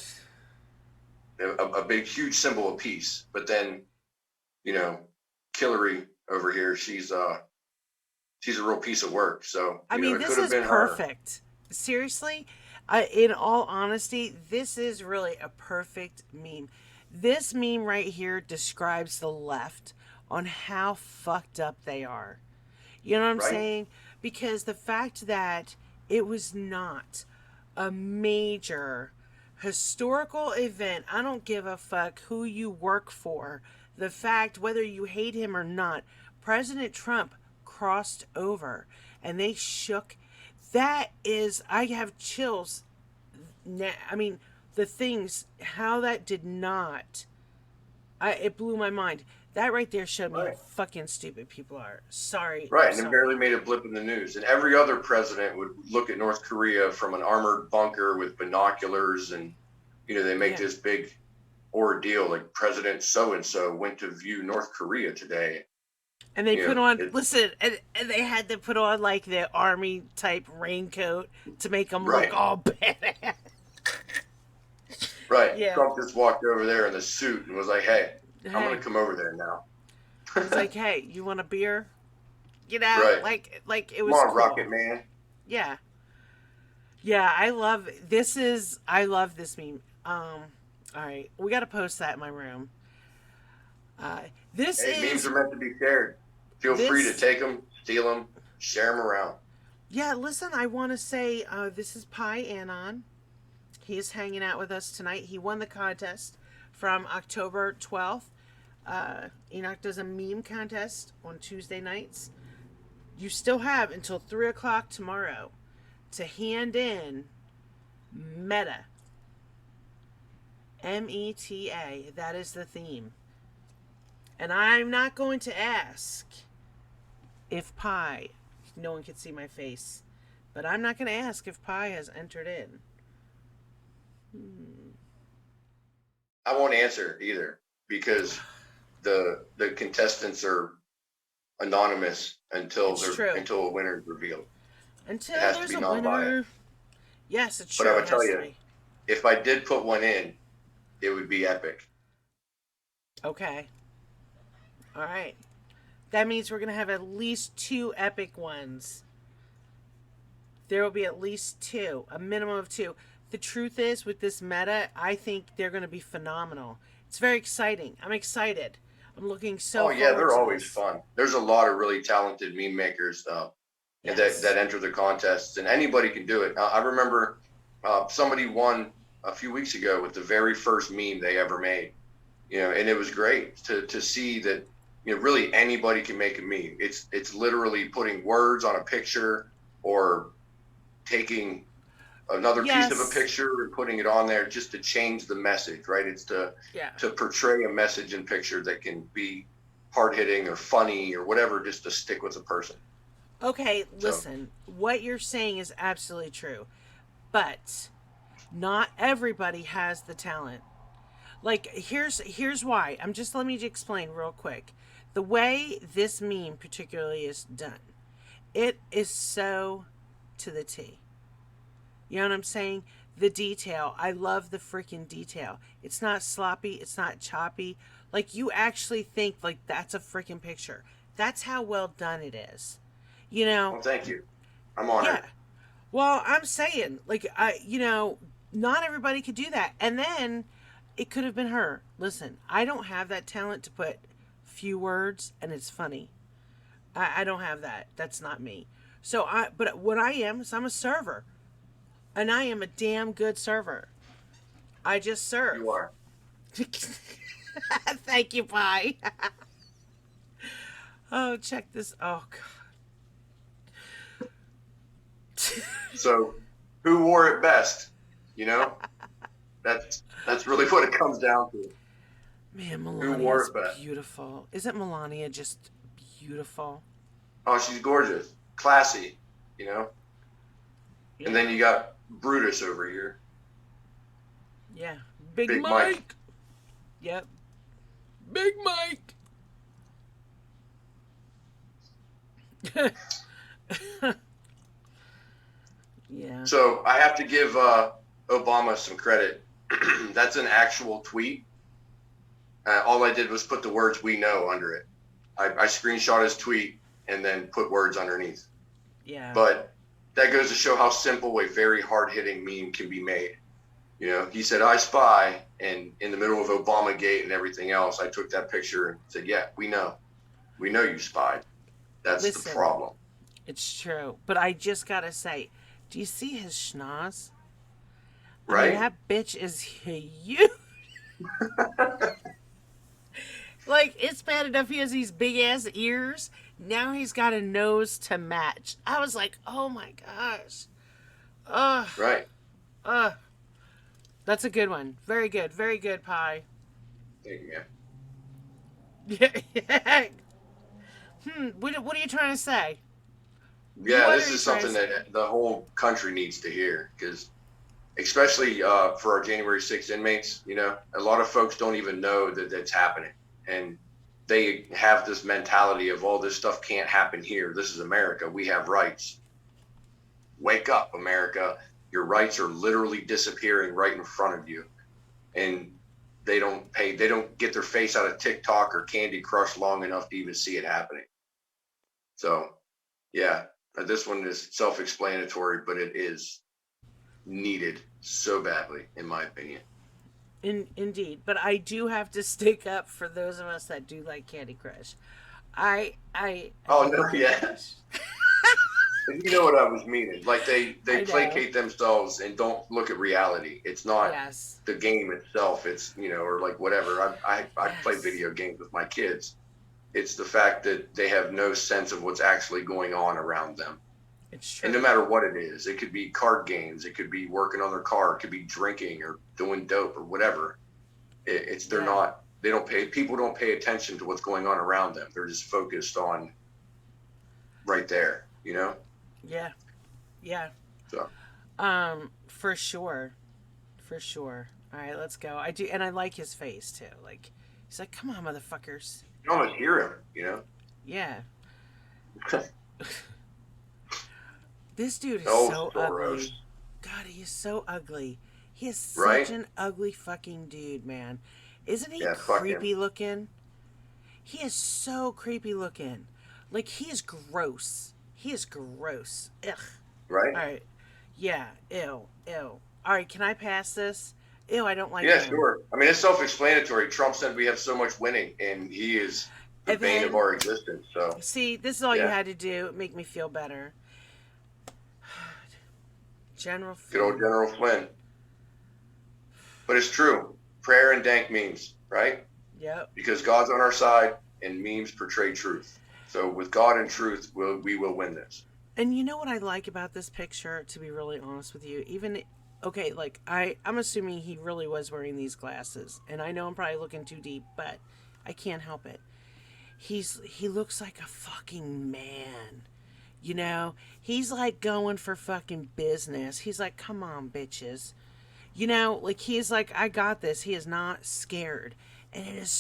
S2: a big, huge symbol of peace. But then, Hillary over here, she's a real piece of work. So
S1: I mean,
S2: it
S1: this
S2: could have
S1: is
S2: been her.
S1: perfect. Seriously, in all honesty, this is really a perfect meme. This meme right here describes the left on how fucked up they are. You know what I'm
S2: Right?
S1: saying? Because the fact that it was not a major historical event, I don't give a fuck who you work for. The fact, whether you hate him or not, President Trump crossed over and they shook. That is, I have chills. I mean, the things, how that did not, it blew my mind. That right there showed me how
S2: Right.
S1: fucking stupid people are. Sorry, I'm
S2: Right, and it barely
S1: sorry.
S2: made a blip in the news. And every other president would look at North Korea from an armored bunker with binoculars, and they make
S1: Yeah.
S2: this big ordeal like President so and so went to view North Korea today.
S1: And they put on,
S2: It
S1: listen, and they had to put on like the army type raincoat to make them look
S2: right,
S1: all badass.
S2: right.
S1: Yeah.
S2: Trump just walked over there in the suit and was like, "Hey, I'm gonna
S1: Hey,
S2: come over there now."
S1: he's like, hey, you want a beer? You know,
S2: Right.
S1: like it
S2: Come
S1: was
S2: on,
S1: cool.
S2: Rocket Man.
S1: Yeah. Yeah, I love this meme. All right, we got to post that in my room. Uh, this
S2: Hey, memes
S1: is
S2: are meant to be shared. Feel free to
S1: this.
S2: take them, steal them, share them around.
S1: Yeah, listen, I want to say this is Pi Anon. He is hanging out with us tonight. He won the contest from October 12th. Enoch does a meme contest on Tuesday nights. You still have until 3 o'clock tomorrow to hand in Meta. Meta. That is the theme. And I'm not going to ask if Pi, no one can see my face, but I'm not going to ask if Pi has entered in.
S2: I won't answer either because the contestants are anonymous until
S1: It's true.
S2: a winner is revealed. It
S1: Until
S2: has to
S1: there's
S2: be
S1: a
S2: non-biased.
S1: winner. Yes, it's
S2: But I
S1: true.
S2: would
S1: It
S2: tell
S1: has to
S2: you,
S1: be.
S2: if I did put one in, it would be epic.
S1: Okay. All right. That means we're going to have at least two epic ones. There will be at least two, a minimum of two. The truth is, with this meta, I think they're going to be phenomenal. It's very exciting. I'm excited. I'm looking so
S2: Oh yeah,
S1: forward
S2: they're
S1: to
S2: always
S1: this.
S2: fun. There's a lot of really talented meme makers and that
S1: Yes.
S2: enter the contests, and anybody can do it. I remember somebody won a few weeks ago with the very first meme they ever made. And it was great to see that really anybody can make a meme. It's literally putting words on a picture or taking another piece of a
S1: Yes.
S2: picture and putting it on there just to change the message, right? It's
S1: Yeah.
S2: to portray a message in picture that can be hard hitting or funny or whatever, just to stick with a person.
S1: Okay,
S2: So
S1: listen. What you're saying is absolutely true. But not everybody has the talent. Like, here's why. Let me explain real quick. The way this meme particularly is done, it is so to the T. You know what I'm saying? The detail. I love the freaking detail. It's not sloppy. It's not choppy. Like, you actually think, like, that's a freaking picture. That's how well done it is. You know?
S2: Well, thank you. I'm honored.
S1: Yeah. Well, I'm saying, like, not everybody could do that. And then it could have been her. Listen, I don't have that talent to put few words and it's funny. I don't have that. That's not me. But what I am is I'm a server. And I am a damn good server. I just serve.
S2: You are.
S1: Thank you, Pie. Oh, check this. Oh, God.
S2: So, who wore it best? You know? That's really what it comes down to.
S1: Man, Melania is beautiful. Isn't Melania just beautiful?
S2: Oh, she's gorgeous. Classy, you know? Yeah. And then you got Brutus over here.
S1: Yeah. Big Mike. Yep. Big Mike. Yeah.
S2: So I have to give Obama some credit. That's an actual tweet. All I did was put the words "we know" under it. I screenshot his tweet and then put words underneath.
S1: Yeah.
S2: But that goes to show how simple a very hard-hitting meme can be made. You know, he said, "I spy," and in the middle of Obamagate and everything else, I took that picture and said, "Yeah, we know. We know you spied." That's the problem.
S1: It's true. But I just got to say, do you see his schnoz?
S2: Right?
S1: I mean, that bitch is huge. Like, it's bad enough he has these big-ass ears. Now he's got a nose to match. I was like, oh, my gosh.
S2: Right.
S1: That's a good one. Very good. Very good, Pie.
S2: Thank you,
S1: man. Yeah. What are you trying to say?
S2: Yeah, this is something that the whole country needs to hear, because especially for our January 6th inmates, you know, a lot of folks don't even know that that's happening. And they have this mentality of, oh, this stuff can't happen here. This is America. We have rights. Wake up, America. Your rights are literally disappearing right in front of you. And they don't get their face out of TikTok or Candy Crush long enough to even see it happening. So, yeah, this one is self-explanatory, but it is needed so badly, in my opinion.
S1: Indeed, but I do have to stick up for those of us that do like Candy Crush. Oh
S2: no, yeah. You know what I was meaning. Like they placate themselves and don't look at reality. It's not the game itself. It's, you know, or like whatever. I play video games with my kids. It's the fact that they have no sense of what's actually going on around them.
S1: It's true.
S2: And no matter what it is, it could be card games, it could be working on their car, it could be drinking or doing dope or whatever. People don't pay attention to what's going on around them. They're just focused on right there, you know?
S1: Yeah. Yeah.
S2: So.
S1: For sure. All right, let's go. I do, and I like his face too. Like, he's like, come on, motherfuckers.
S2: You almost hear him, you know?
S1: Yeah. This dude is so ugly. God, he is so ugly. He is such an ugly fucking dude, man. Isn't he creepy looking? He is so creepy looking. Like, he is gross. Ugh.
S2: Right?
S1: All right. Yeah. Ew. All right, can I pass this? Ew, I don't like
S2: him.
S1: Yeah,
S2: sure. I mean, it's self-explanatory. Trump said we have so much winning, and he is the bane of our existence. So
S1: see, this is all you had to do. Make me feel better. General Flynn.
S2: Good old General Flynn. But it's true. Prayer and dank memes, right?
S1: Yep.
S2: Because God's on our side and memes portray truth. So with God and truth, we will win this.
S1: And you know what I like about this picture, to be really honest with you? Like, I'm assuming he really was wearing these glasses. And I know I'm probably looking too deep, but I can't help it. He looks like a fucking man. You know, he's like going for fucking business. He's like, come on, bitches. You know, like he's like, I got this. He is not scared. And it is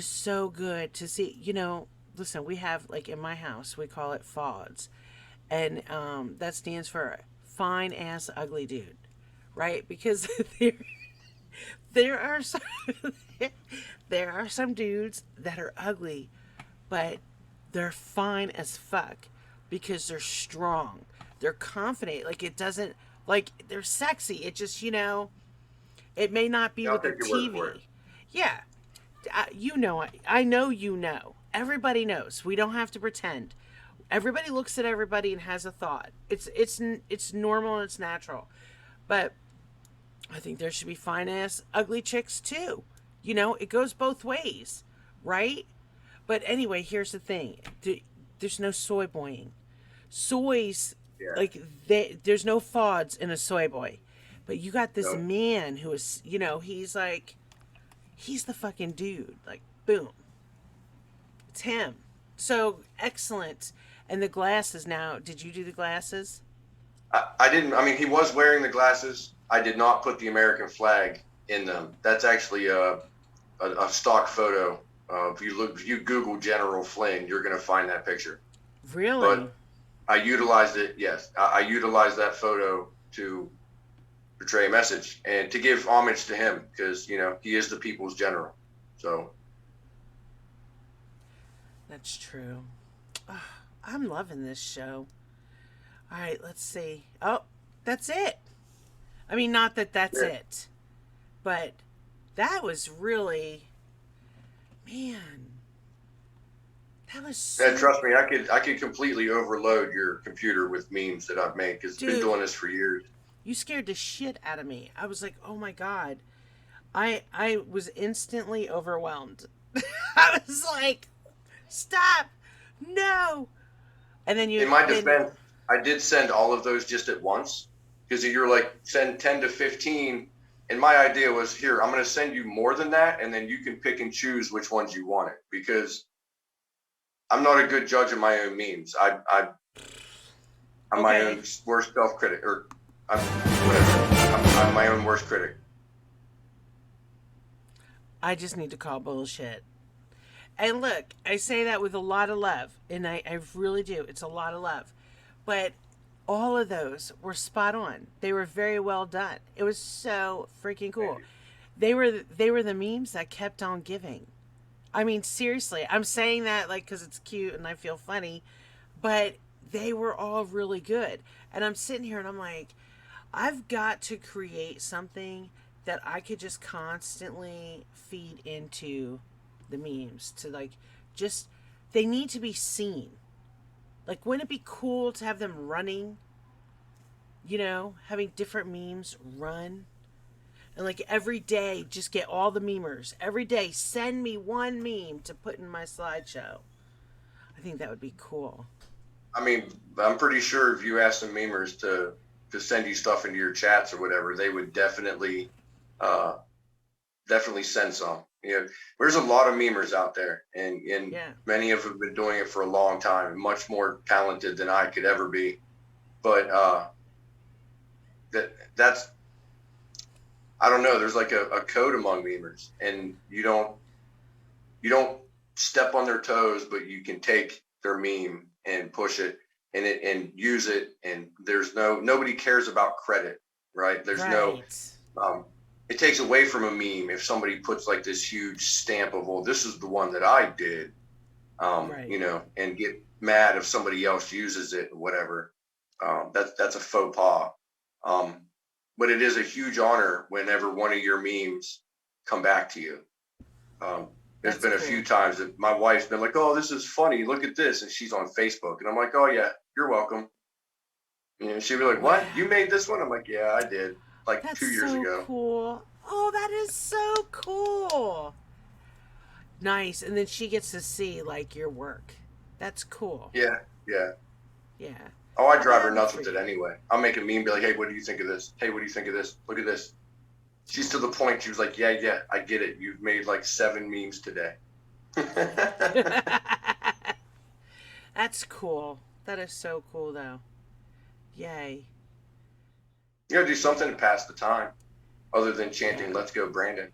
S1: so good to see, you know, listen, we have like in my house, we call it FODS. And that stands for fine ass ugly dude. Right? Because there are some there are some dudes that are ugly, but they're fine as fuck because they're strong. They're confident. Like it doesn't like they're sexy. It just, you know, it may not be
S2: Yeah, I'll
S1: with the
S2: take your word for it.
S1: TV. Yeah. You know, I know you know. Everybody knows. We don't have to pretend. Everybody looks at everybody and has a thought. It's normal and it's natural. But I think there should be fine ass ugly chicks too. You know, it goes both ways, right? But anyway, here's the thing. There's no soy boying. Soys,
S2: Yeah.
S1: like, there's no FODs in a soy boy. But you got this
S2: No.
S1: man who is, you know, he's the fucking dude. Like, boom. It's him. So, excellent. And the glasses now, did you do the glasses?
S2: I didn't. I mean, he was wearing the glasses. I did not put the American flag in them. That's actually a stock photo. If you Google General Flynn, you're going to find that picture.
S1: Really?
S2: But I utilized it. Yes, I utilized that photo to portray a message and to give homage to him because you know he is the people's general. So
S1: That's true. Ah, I'm loving this show. All right, let's see. Oh, that's it. I mean, not that that's
S2: yeah.
S1: it, but that was really, man, that was
S2: Yeah,
S1: so,
S2: trust me, I could completely overload your computer with memes that I've made because I've been
S1: dude,
S2: doing this for years.
S1: you scared the shit out of me. I was like, oh my God. I was instantly overwhelmed. I was like, stop, no. And then
S2: In my defense, I did send all of those just at once because you're like send 10 to 15, and my idea was here. I'm going to send you more than that, and then you can pick and choose which ones you want it because I'm not a good judge of my own memes. I'm my
S1: okay,
S2: own worst self critic, or I'm whatever. I'm my own worst critic.
S1: I just need to call bullshit. And look, I say that with a lot of love, and I really do. It's a lot of love. But all of those were spot on. They were very well done. It was so freaking cool. They were the memes that kept on giving. I mean, seriously, I'm saying that like because it's cute and I feel funny, but they were all really good. And I'm sitting here and I'm like, I've got to create something that I could just constantly feed into the memes to like just they need to be seen. Like wouldn't it be cool to have them running, you know, having different memes run? And like every day just get all the memers. Every day send me one meme to put in my slideshow. I think that would be cool.
S2: I mean, I'm pretty sure if you ask some memers to send you stuff into your chats or whatever, they would uh, definitely send some. You know, there's a lot of memers out there, and
S1: Yeah.
S2: many of them have been doing it for a long time, much more talented than I could ever be. But that's I don't know. There's like a code among memers, and you don't step on their toes, but you can take their meme and push it and use it. And there's nobody cares about credit, right? There's no
S1: Right.
S2: it takes away from a meme if somebody puts like this huge stamp of, well, this is the one that I did,
S1: Right.
S2: you know, and get mad if somebody else uses it or whatever. That's a faux pas. Um, but it is a huge honor whenever one of your memes come back to you. There's
S1: That's
S2: been a
S1: cool.
S2: few times that my wife's been like, "Oh, this is funny. Look at this," and she's on Facebook, and I'm like, "Oh yeah, you're welcome." You know, she'd be like, "What? You
S1: Wow.
S2: made this one?" I'm like, "Yeah, I did, like
S1: That's
S2: 2 years
S1: so
S2: ago."
S1: cool. Oh, that is so cool. Nice. And then she gets to see like your work. That's cool.
S2: Yeah, yeah.
S1: Yeah.
S2: Oh, I drive her
S1: Happy
S2: nuts
S1: for
S2: with it
S1: you.
S2: anyway. I'll make a meme, be like, "Hey, what do you think of this? Hey, what do you think of this? Look at this." She's to the point. She was like, "Yeah, yeah, I get it. You've made like 7 memes today."
S1: That's That's cool. That is so cool, though. Yay.
S2: You gotta do something to pass the time, other than chanting
S1: Yeah,
S2: "Let's go, Brandon."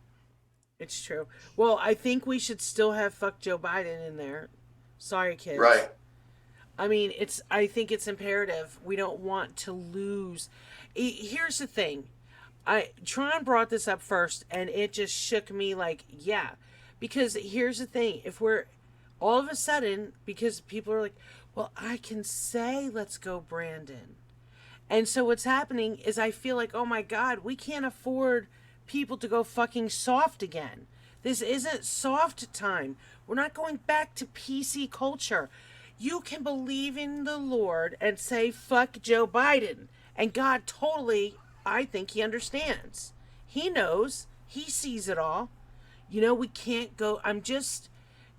S1: it's true. Well, I think we should still have "fuck Joe Biden" in there. Sorry, kids.
S2: Right.
S1: I mean, it's. I think it's imperative. We don't want to lose. Here's the thing. Tron brought this up first, and it just shook me. Like, yeah, because here's the thing. If we're all of a sudden, because people are like, well, I can say "Let's go, Brandon," and so what's happening is I feel like, oh my God, we can't afford people to go fucking soft again. This isn't soft time. We're not going back to PC culture. You can believe in the Lord and say fuck Joe Biden. And God totally, I think he understands. He knows. He sees it all. We can't go. I'm just,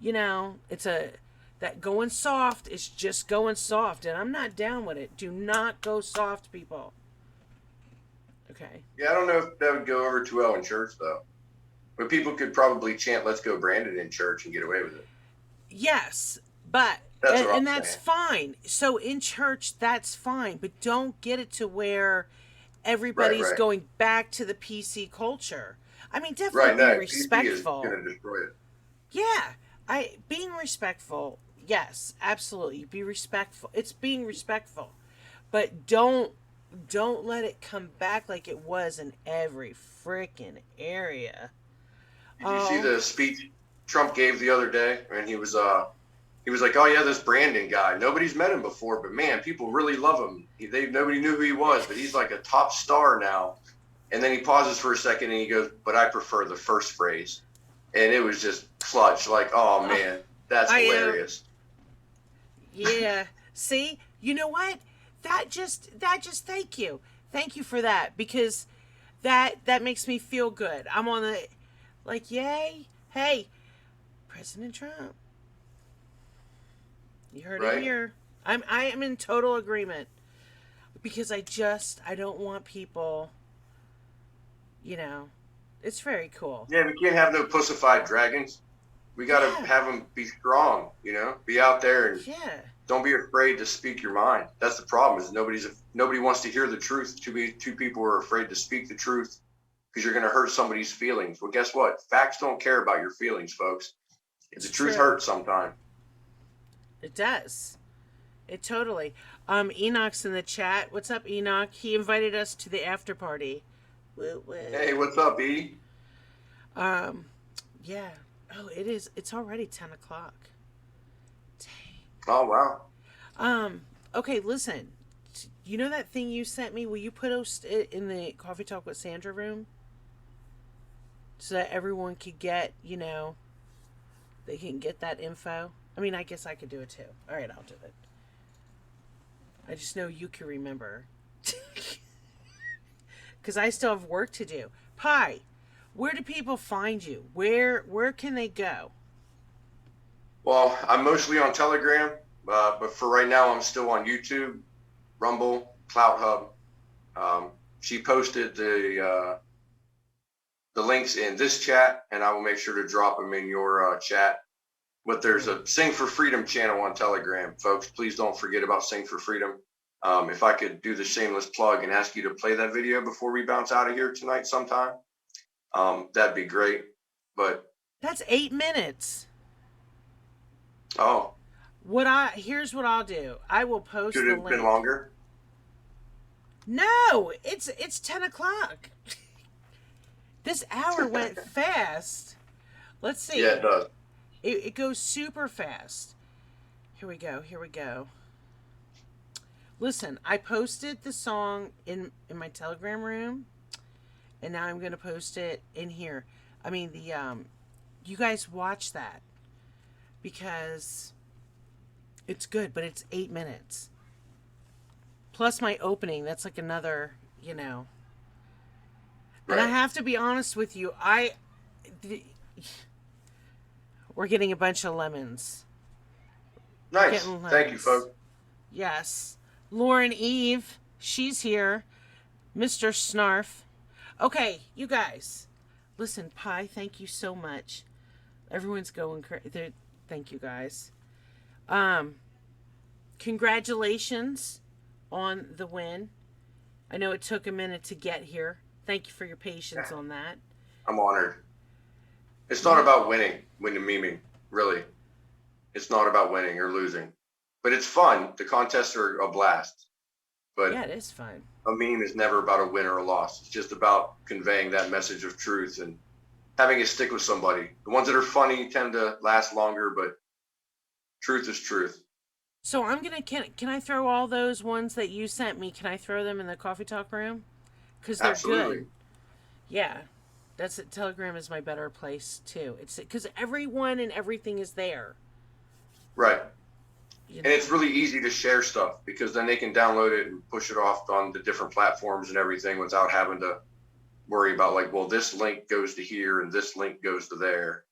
S1: it's that going soft is just going soft. And I'm not down with it. Do not go soft, people. Okay.
S2: Yeah, I don't know if that would go over too well in church though. But people could probably chant "Let's go, Brandon" in church and get away with it.
S1: Yes, but
S2: That's what
S1: and
S2: I'm
S1: that's
S2: saying.
S1: fine. So in church, that's fine, but don't get it to where everybody's
S2: Right.
S1: going back to the PC culture. I mean,
S2: Right.
S1: definitely be
S2: No, PP is
S1: respectful.
S2: gonna destroy it.
S1: Yeah, I being respectful. Yes, absolutely. Be respectful. It's being respectful, but don't let it come back like it was in every freaking area.
S2: Did you see
S1: Oh,
S2: the speech Trump gave the other day? And he was like, "Oh yeah, this Brandon guy. Nobody's met him before, but man, people really love him. Nobody knew who he was, but he's like a top star now." And then he pauses for a second and he goes, "But I prefer the first phrase." And it was just clutch. Like, oh man, that's
S1: I
S2: hilarious.
S1: Yeah. See, you know what? That just thank you. Thank you for that because that makes me feel good. I'm on the like yay. Hey, President Trump. You heard it
S2: Right?
S1: here. I am in total agreement because I don't want people, you know. It's very cool.
S2: Yeah, we can't have no pussified dragons. We got to
S1: Yeah.
S2: have them be strong, be out there and
S1: Yeah.
S2: don't be afraid to speak your mind. That's the problem is nobody wants to hear the truth. Two people are afraid to speak the truth because you're going to hurt somebody's feelings. Well, guess what? Facts don't care about your feelings, folks. The
S1: It's
S2: truth
S1: true.
S2: hurts sometimes.
S1: It does. It totally. Enoch's in the chat. What's up, Enoch? He invited us to the after party. Woo woo.
S2: Hey, what's up, E?
S1: Um, yeah. Oh, it is. It's already 10 o'clock. Dang.
S2: Oh, wow.
S1: Okay, listen. You know that thing you sent me? Will you post it in the Coffee Talk with Sandra room so that everyone could get, they can get that info? I mean, I guess I could do it too. All right, I'll do it. I just know you can remember. Because I still have work to do. Pi, where do people find you? Where can they go?
S2: Well, I'm mostly on Telegram, but for right now, I'm still on YouTube, Rumble, CloutHub. She posted the links in this chat, and I will make sure to drop them in your chat. But there's a Sing for Freedom channel on Telegram, folks. Please don't forget about Sing for Freedom. If I could do the shameless plug and ask you to play that video before we bounce out of here tonight sometime, that'd be great. But
S1: That's 8 minutes.
S2: oh,
S1: Here's what I'll do. I will post
S2: could
S1: the
S2: it have been
S1: link.
S2: longer?
S1: No, it's 10 o'clock. This hour went fast. Let's see.
S2: Yeah, it does.
S1: It goes super fast. Here we go. Here we go. Listen, I posted the song in my Telegram room, and now I'm gonna post it in here. I mean you guys watch that because it's good, but it's 8 minutes plus my opening. That's like another, And I
S2: Right.
S1: have to be honest with you. We're getting a bunch of lemons.
S2: Nice.
S1: Getting
S2: Thank you,
S1: lemons.
S2: folks.
S1: Yes. Lauren Eve, she's here. Mr. Snarf. Okay, you guys. Listen, Pi, thank you so much. Everyone's going crazy. Thank you guys. Congratulations on the win. I know it took a minute to get here. Thank you for your patience on that.
S2: I'm honored. It's not about winning memeing, really. It's not about winning or losing. But it's fun. The contests are a blast. But
S1: yeah, it is fun.
S2: A meme is never about a win or a loss. It's just about conveying that message of truth and having it stick with somebody. The ones that are funny tend to last longer, but truth is truth.
S1: So I'm gonna can I throw all those ones that you sent me? Can I throw them in the coffee talk room? Because they're
S2: Absolutely.
S1: good. Yeah, that's it. Telegram is my better place too. It's because everyone and everything is there.
S2: Right.
S1: You
S2: know? And it's really easy to share stuff because then they can download it and push it off on the different platforms and everything without having to worry about like, well, this link goes to here and this link goes to there.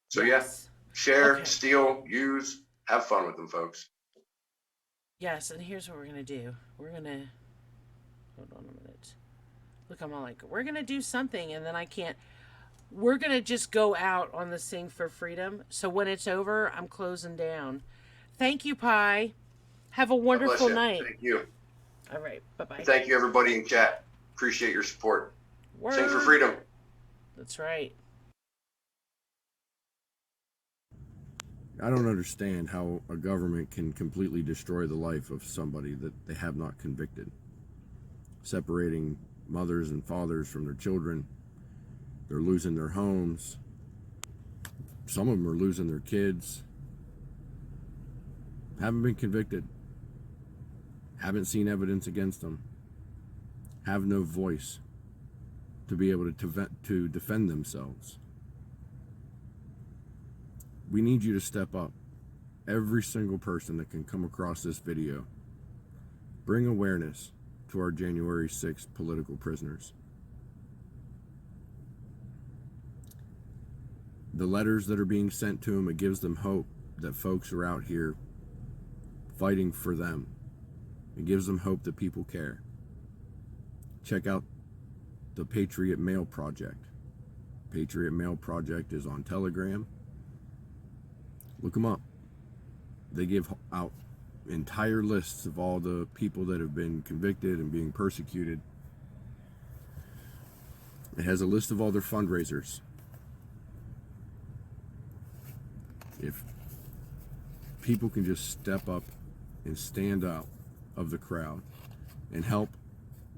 S2: So yes. Yeah, share, steal, use, have fun with them, folks.
S1: Yes, and here's what we're gonna do. We're gonna hold on a minute. Look, I'm all like, we're gonna do something, and then I can't. We're gonna just go out on the Sing for Freedom. So when it's over, I'm closing down. Thank you, Pi. Have a wonderful night.
S2: Thank you.
S1: All right, bye-bye.
S2: Thank you, everybody in chat. Appreciate your support. Word. Sing for freedom.
S1: That's right.
S4: I don't understand how a government can completely destroy the life of somebody that they have not convicted. Separating mothers and fathers from their children. They're losing their homes. Some of them are losing their kids. Haven't been convicted. Haven't seen evidence against them. Have no voice to be able to defend themselves. We need you to step up. Every single person that can come across this video, bring awareness to our January 6th political prisoners. The letters that are being sent to them, it gives them hope that folks are out here fighting for them. It gives them hope that people care. Check out the Patriot Mail Project. Patriot Mail Project is on Telegram. Look them up. They give out entire lists of all the people that have been convicted and being persecuted. It has a list of all their fundraisers. If people can just step up and stand out of the crowd and help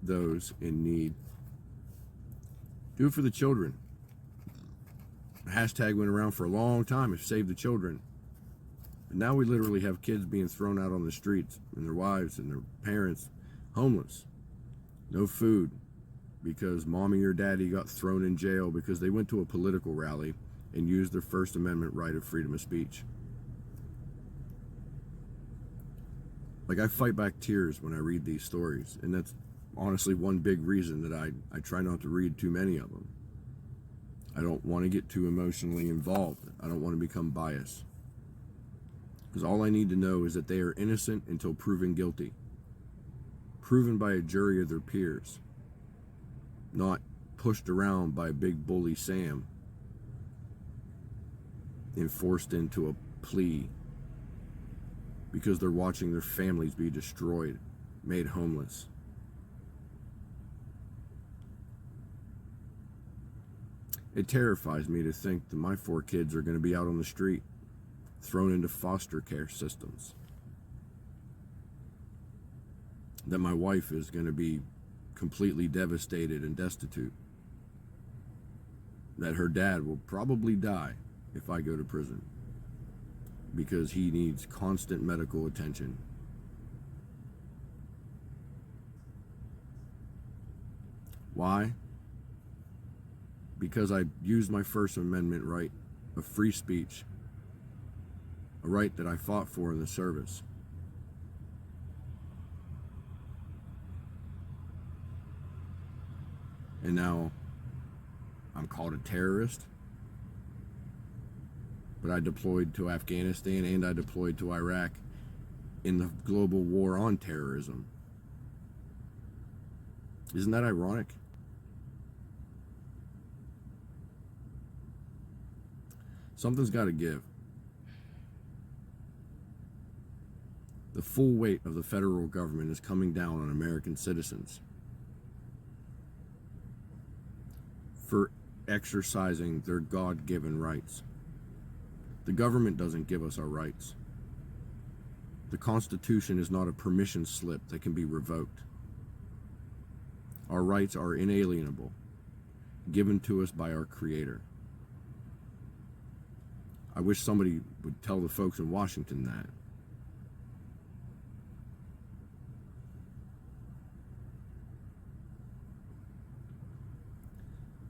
S4: those in need, do it for the children. The hashtag went around for a long time, Save the Children. And now we literally have kids being thrown out on the streets and their wives and their parents homeless. No food because mommy or daddy got thrown in jail because they went to a political rally and used their First Amendment right of freedom of speech. Like, I fight back tears when I read these stories, and that's honestly one big reason that I try not to read too many of them. I don't want to get too emotionally involved. I don't want to become biased. Because all I need to know is that they are innocent until proven guilty. Proven by a jury of their peers. Not pushed around by Big Bully Sam and forced into a plea because they're watching their families be destroyed, made homeless. It terrifies me to think that my 4 kids are going to be out on the street, thrown into foster care systems. That my wife is going to be completely devastated and destitute. That her dad will probably die if I go to prison because he needs constant medical attention. Why? Because I used my First Amendment right of free speech, a right that I fought for in the service. And now I'm called a terrorist, but I deployed to Afghanistan and I deployed to Iraq in the global war on terrorism. Isn't that ironic? Something's got to give. The full weight of the federal government is coming down on American citizens for exercising their God-given rights. The government doesn't give us our rights. The Constitution is not a permission slip that can be revoked. Our rights are inalienable, given to us by our Creator. I wish somebody would tell the folks in Washington that.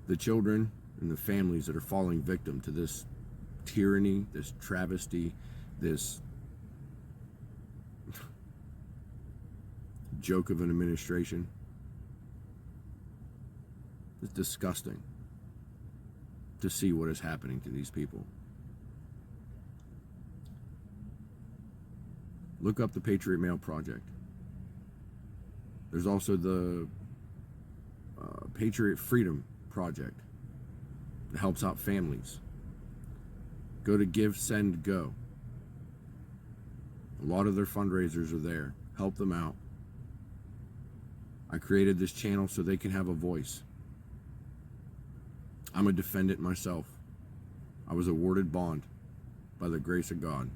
S4: The children and the families that are falling victim to this tyranny, this travesty, this joke of an administration, it's disgusting to see what is happening to these people. Look up the Patriot Mail Project. There's also the Patriot Freedom Project that helps out families. Go to Give, Send, Go. A lot of their fundraisers are there. Help them out. I created this channel so they can have a voice. I'm a defendant myself. I was awarded bond by the grace of God.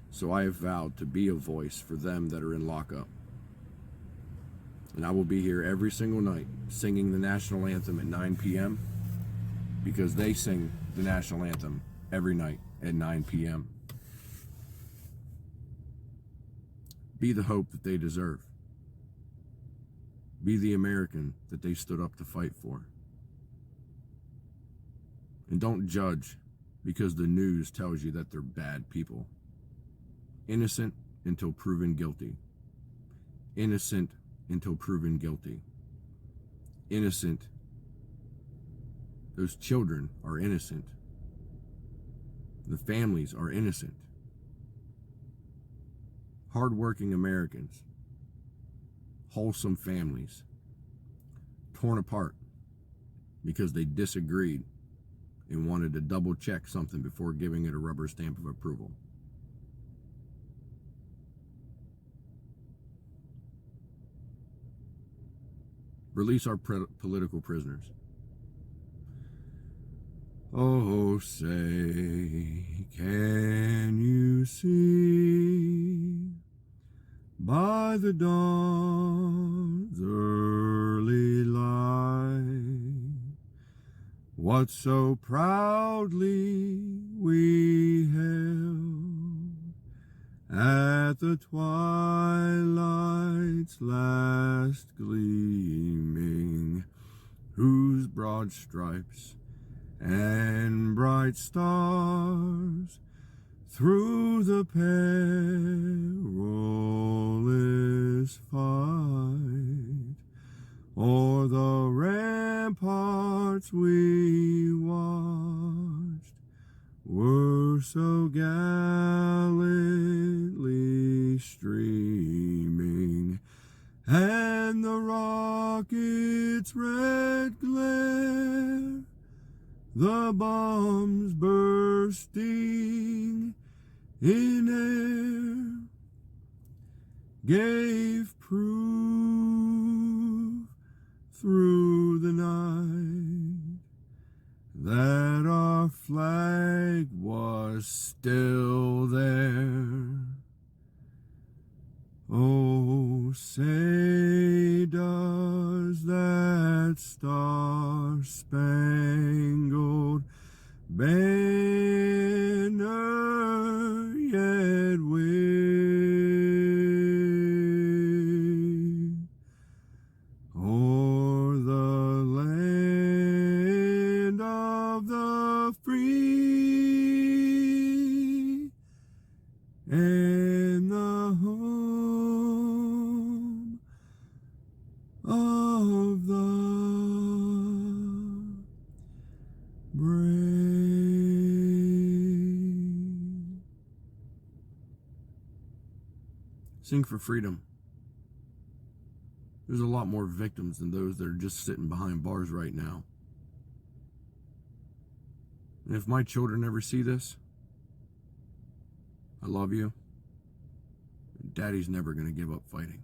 S4: So I have vowed to be a voice for them that are in lockup. And I will be here every single night singing the national anthem at 9 p.m. because they sing the national anthem every night at 9 p.m. Be the hope that they deserve. Be the American that they stood up to fight for. And don't judge because the news tells you that they're bad people. Innocent until proven guilty. Innocent until proven guilty. Innocent. Those children are innocent. The families are innocent. Hardworking Americans. Wholesome families. Torn apart because they disagreed and wanted to double check something before giving it a rubber stamp of approval. Release our political prisoners. Oh, say, can you see by the dawn's early light what so proudly we held at the twilight's last gleaming, whose broad stripes and bright stars through the perilous fight o'er the ramparts we watched were so gallantly streaming, and the rocket's red glare, the bombs bursting in air, gave proof through the night that our flag was still there. Oh, say does that star-spangled banner yet wave o'er the land of the free and the home of the brave. Sing for freedom. There's a lot more victims than those that are just sitting behind bars right now. And if my children ever see this, I love you. Daddy's never going to give up fighting.